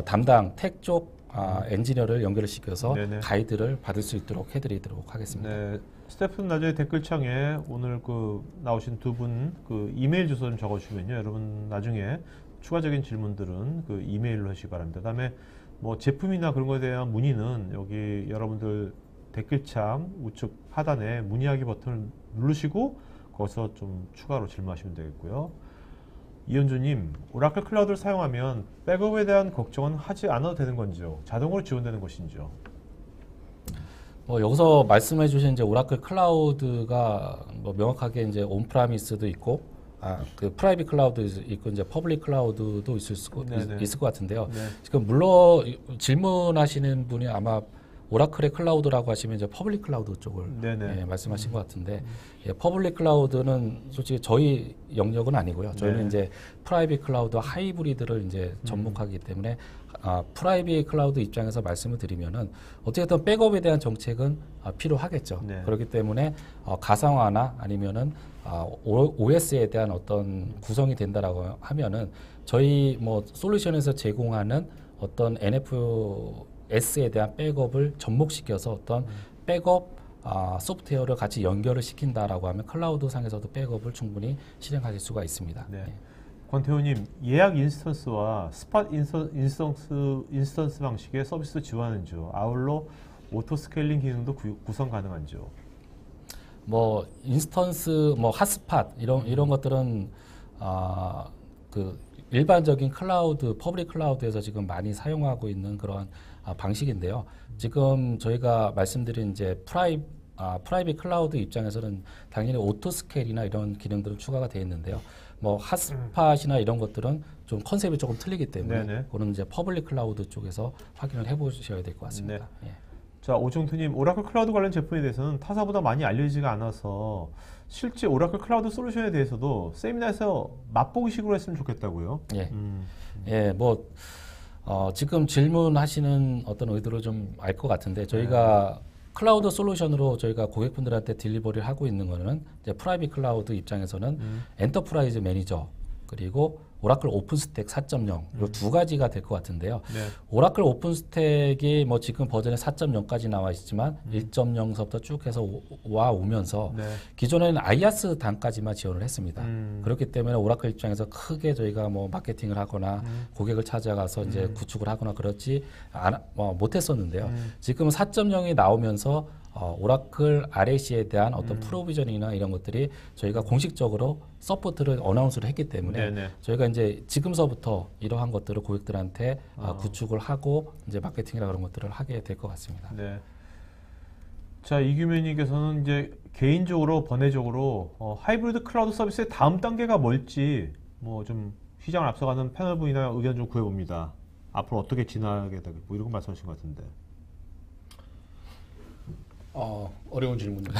담당 택 쪽 엔지니어를 연결을 시켜서 가이드를 받을 수 있도록 해드리도록 하겠습니다. 네. 스태프는 나중에 댓글창에 오늘 그 나오신 두 분 그 이메일 주소 좀 적어주시면요. 여러분 나중에 추가적인 질문들은 그 이메일로 하시기 바랍니다. 그다음에 뭐 제품이나 그런 거에 대한 문의는 여기 여러분들 댓글창 우측 하단에 문의하기 버튼을 누르시고 거기서 좀 추가로 질문하시면 되겠고요. 이현주님, 오라클 클라우드를 사용하면 백업에 대한 걱정은 하지 않아도 되는 건지요? 자동으로 지원되는 것인지요? 여기서 말씀해 주신 이제 오라클 클라우드가 뭐 명확하게 이제 온프라미스도 있고 그 프라이빗 클라우드 있고 이제 퍼블릭 클라우드도 있을 것 같은데요. 네. 지금 물론 질문하시는 분이 아마 오라클의 클라우드라고 하시면 이제 퍼블릭 클라우드 쪽을 말씀하신 것 같은데 퍼블릭 클라우드는 솔직히 저희 영역은 아니고요. 저희는 이제 프라이빗 클라우드 하이브리드를 이제 접목하기 때문에 프라이빗 클라우드 입장에서 말씀을 드리면은 어쨌든 백업에 대한 정책은 필요하겠죠. 그렇기 때문에 가상화나 아니면은 OS에 대한 어떤 구성이 된다라고 하면은 저희 뭐 솔루션에서 제공하는 어떤 NFS에 대한 백업을 접목시켜서 어떤 백업 소프트웨어를 같이 연결을 시킨다라고 하면 클라우드 상에서도 백업을 충분히 실행하실 수가 있습니다. 네. 권태호님, 예약 인스턴스와 스팟 인스턴스 방식의 서비스도 지원하는지요? 아울러 오토 스케일링 기능도 구성 가능한지요? 뭐 인스턴스, 뭐 핫스팟 이런 것들은 그 일반적인 클라우드, 퍼블릭 클라우드에서 지금 많이 사용하고 있는 그런 방식인데요. 지금 저희가 말씀드린 이제 프라이빗 클라우드 입장에서는 당연히 오토 스케일이나 이런 기능들은 추가가 되어 있는데요. 뭐 핫스팟이나 이런 것들은 좀 컨셉이 조금 틀리기 때문에 네네. 그거는 이제 퍼블릭 클라우드 쪽에서 확인을 해보셔야 될 것 같습니다. 예. 자, 오정투님, 오라클 클라우드 관련 제품에 대해서는 타사보다 많이 알려지지가 않아서 실제 오라클 클라우드 솔루션에 대해서도 세미나에서 맛보기식으로 했으면 좋겠다고요. 예. 예, 뭐 지금 질문하시는 어떤 의도를 좀 알 것 같은데 저희가 클라우드 솔루션으로 저희가 고객분들한테 딜리버리를 하고 있는 거는 이제 프라이빗 클라우드 입장에서는 엔터프라이즈 매니저 그리고 오라클 오픈스택 4.0 이 두 가지가 될 것 같은데요. 네. 오라클 오픈스택이 뭐 지금 버전에 4.0까지 나와 있지만 1.0서부터 쭉 해서 와 오면서 네. 기존에는 IaaS 단까지만 지원을 했습니다. 그렇기 때문에 오라클 입장에서 크게 저희가 뭐 마케팅을 하거나 고객을 찾아가서 이제 구축을 하거나 그렇지 못했었는데요. 지금 4.0이 나오면서 오라클 RAC에 대한 어떤 프로비전이나 이런 것들이 저희가 공식적으로 서포트를 어나운스를 했기 때문에 네네. 저희가 이제 지금서부터 이러한 것들을 고객들한테 구축을 하고 이제 마케팅이나 그런 것들을 하게 될 것 같습니다. 네. 자, 이규민님께서는 이제 개인적으로 번외적으로 하이브리드 클라우드 서비스의 다음 단계가 뭘지 뭐 좀 시장을 앞서가는 패널 분이나 의견 좀 구해봅니다. 앞으로 어떻게 진화하게 되고 뭐 이런 거 말씀하신 것 같은데. 어려운 질문이네요.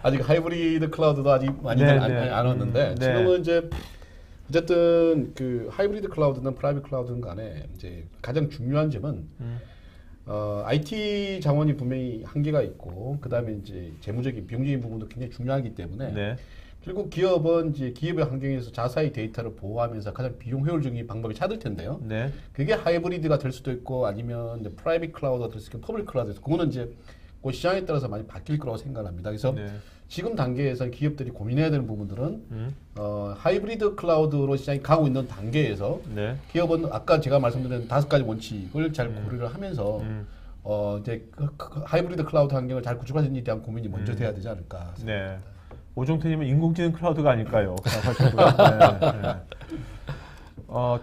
아직 하이브리드 클라우드도 아직 많이는 안 왔는데 지금은 이제 어쨌든 그 하이브리드 클라우드든 프라이빗 클라우드든 간에 이제 가장 중요한 점은 IT 자원이 분명히 한계가 있고 그다음에 이제 재무적인 비용적인 부분도 굉장히 중요하기 때문에 결국 기업은 이제 기업의 환경에서 자사의 데이터를 보호하면서 가장 비용 효율적인 방법이 찾을 텐데요. 그게 하이브리드가 될 수도 있고 아니면 이제 프라이빗 클라우드가 될 수도 있고 퍼블릭 클라우드 그거는 이제 그 시장에 따라서 많이 바뀔 거라고 생각합니다. 그래서 지금 단계에서 기업들이 고민해야 되는 부분들은 하이브리드 클라우드로 시장이 가고 있는 단계에서 기업은 아까 제가 말씀드린 5가지 원칙을 잘 고려를 하면서 이제 그 하이브리드 클라우드 환경을 잘 구축하는지에 대한 고민이 먼저 돼야 되지 않을까 생각합니다. 오정태님은 인공지능 클라우드가 아닐까요?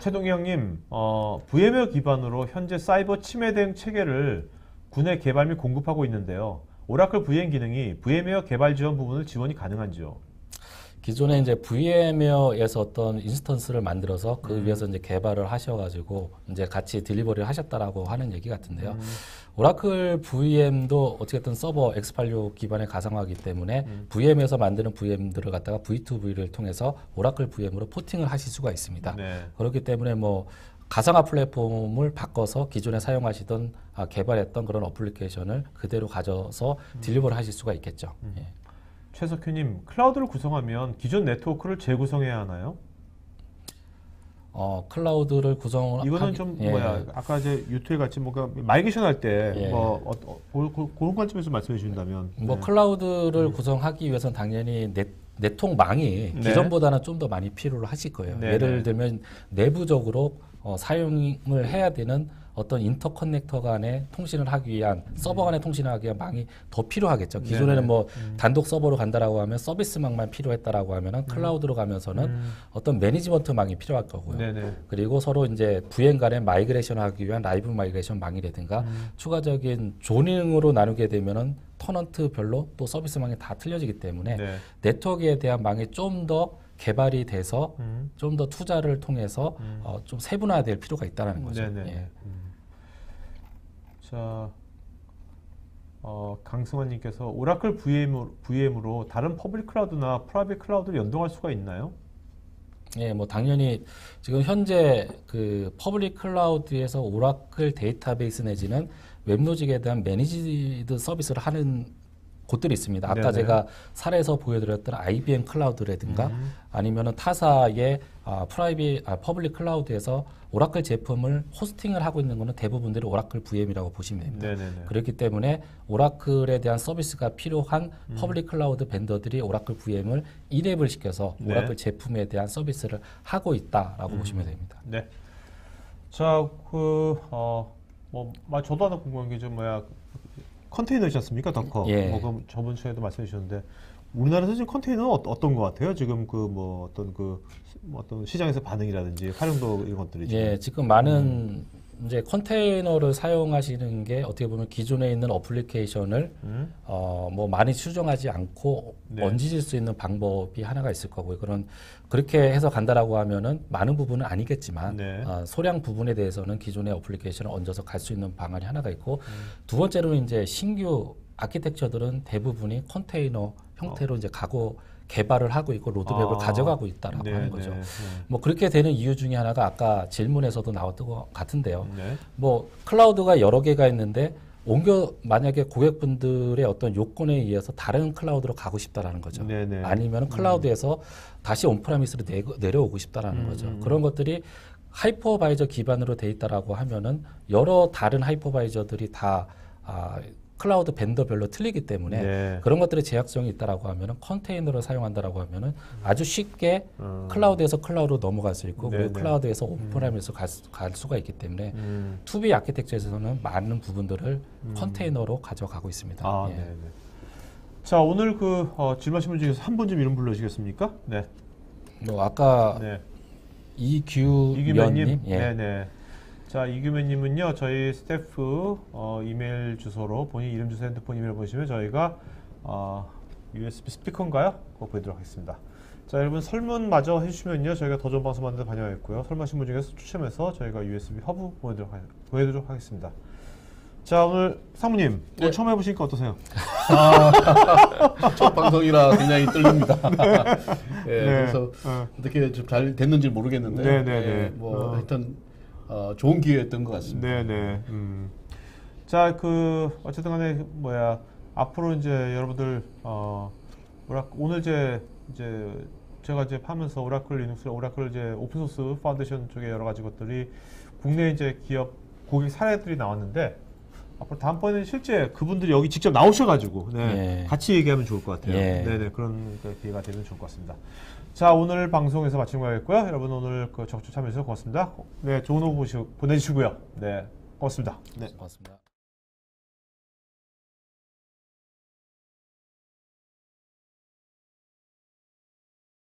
최동희 형님, VM웨어 기반으로 현재 사이버 침해 대응 체계를 국내 개발 및 공급하고 있는데요. 오라클 VM 기능이 VM웨어 개발 지원 부분을 지원이 가능한지요? 기존에 이제 VM웨어에서 어떤 인스턴스를 만들어서 그 위에서 이제 개발을 하셔가지고 이제 같이 딜리버리를 하셨다라고 하는 얘기 같은데요. 오라클 VM도 어떻게든 서버 X86 기반에 가상화하기 때문에 VM에서 만드는 VM들을 갖다가 V2V를 통해서 오라클 VM으로 포팅을 하실 수가 있습니다. 그렇기 때문에 뭐 가상화 플랫폼을 바꿔서 기존에 사용하시던 개발했던 그런 어플리케이션을 그대로 가져서 딜리버를 하실 수가 있겠죠. 예. 최석규님, 클라우드를 구성하면 기존 네트워크를 재구성해야 하나요? 클라우드를 구성을 이거는 좀 뭐야 아까 이제 유튜브에 같이 뭔가 마이그레이션 할 때 뭐 그런 관점에서 말씀해 주신다면 뭐 클라우드를 구성하기 위해서는 당연히 네트워크망이 기존보다는 좀 더 많이 필요로 하실 거예요. 예를 들면 내부적으로 사용을 해야 되는 어떤 인터커넥터 간의 통신을 하기 위한 서버 간의 통신을 하기 위한 망이 더 필요하겠죠. 기존에는 뭐 단독 서버로 간다라고 하면 서비스망만 필요했다라고 하면은 클라우드로 가면서는 어떤 매니지먼트망이 필요할 거고요. 그리고 서로 이제 VM 간에 마이그레이션 하기 위한 라이브 마이그레이션 망이라든가 추가적인 조닝으로 나누게 되면은 터넌트별로 또 서비스망이 다 틀려지기 때문에 네트워크에 대한 망이 좀 더 개발이 돼서 좀 더 투자를 통해서 좀 세분화될 필요가 있다는 거죠. 자, 강승환님께서 오라클 VM으로 다른 퍼블릭 클라우드나 프라이빗 클라우드를 연동할 수가 있나요? 예, 뭐 당연히 지금 현재 그 퍼블릭 클라우드에서 오라클 데이터베이스 내지는 웹로직에 대한 매니지드 서비스를 하는 곳들이 있습니다. 아까 제가 사례에서 보여드렸던 IBM 클라우드라든가 아니면은 타사의 퍼블릭 클라우드에서 오라클 제품을 호스팅을 하고 있는 것은 대부분들이 오라클 VM이라고 보시면 됩니다. 그렇기 때문에 오라클에 대한 서비스가 필요한 퍼블릭 클라우드 벤더들이 오라클 VM을 인앱을 시켜서 오라클 제품에 대한 서비스를 하고 있다라고 보시면 됩니다. 자, 저도 하나 궁금한 게 좀 컨테이너이지 않습니까? 더커. 그럼 저번 주에도 말씀해 주셨는데 우리나라에서 지금 컨테이너는 어떤 것 같아요? 지금 그 뭐 어떤 시장에서 반응이라든지 활용도 이런 것들이 예, 지금 많은 이제 컨테이너를 사용하시는 게 어떻게 보면 기존에 있는 어플리케이션을 뭐 많이 수정하지 않고 네. 얹어질 수 있는 방법이 하나가 있을 거고요. 그렇게 해서 간다라고 하면은 많은 부분은 아니겠지만 네. 소량 부분에 대해서는 기존의 어플리케이션을 얹어서 갈 수 있는 방안이 하나가 있고 두 번째로는 이제 신규 아키텍처들은 대부분이 컨테이너 형태로 이제 가고 개발을 하고 있고 로드맵을 가져가고 있다라고 네, 하는 거죠. 네, 네. 뭐 그렇게 되는 이유 중에 하나가 아까 질문에서도 나왔던 것 같은데요. 네. 뭐 클라우드가 여러 개가 있는데 만약에 고객분들의 어떤 요건에 의해서 다른 클라우드로 가고 싶다라는 거죠. 네, 네. 아니면 클라우드에서 다시 온프라미스로 내려오고 싶다라는 거죠. 그런 것들이 하이퍼바이저 기반으로 돼 있다라고 하면은 여러 다른 하이퍼바이저들이 다 클라우드 벤더별로 틀리기 때문에 네. 그런 것들의 제약성이 있다라고 하면은 컨테이너를 사용한다라고 하면은 아주 쉽게 클라우드에서 클라우드로 넘어갈 수 있고 그리고 네네. 클라우드에서 온프라미스로 갈 수가 있기 때문에 투비 아키텍처에서는 많은 부분들을 컨테이너로 가져가고 있습니다. 아, 예. 네, 네. 자, 오늘 질문하신 분 중에서 한 분 좀 이름 불러주시겠습니까? 네. 뭐 아까 네. 이규면님, 이규면님. 예. 네, 네. 자, 이규면님은요, 저희 스태프 이메일 주소로 본인 이름, 주소, 핸드폰 이메일 보시면 저희가 USB 스피커인가요? 그거 보여드리도록 하겠습니다. 자, 여러분 설문 마저 해주시면요, 저희가 더 좋은 방송 만드는 데 반영하겠고요. 설문하신 분 중에서 추첨해서 저희가 USB 허브 보여드리도록 하겠습니다. 자, 오늘 상무님, 오늘 처음 해보시니까 어떠세요? 첫 방송이라 굉장히 떨립니다. 예, 네. 그래서 어떻게 좀 잘 됐는지 모르겠는데, 네, 네, 네. 뭐 하여튼 좋은 기회였던 것 같습니다. 네네. 자, 어쨌든 간에 앞으로 이제 여러분들 오늘 이제 제가 이제 하면서 오라클 리눅스, 오라클 이제 오픈소스 파운데이션 쪽에 여러 가지 것들이 국내 이제 기업 고객 사례들이 나왔는데 앞으로 다음번에는 실제 그분들이 여기 직접 나오셔가지고 예. 같이 얘기하면 좋을 것 같아요. 예. 네네, 그런 기회가 되면 좋을 것 같습니다. 자, 오늘 방송에서 마치는 거겠고요. 여러분 오늘 적극 참여해주셔서 고맙습니다. 네, 좋은 오후 보내주시고요. 네, 고맙습니다. 네. 고맙습니다.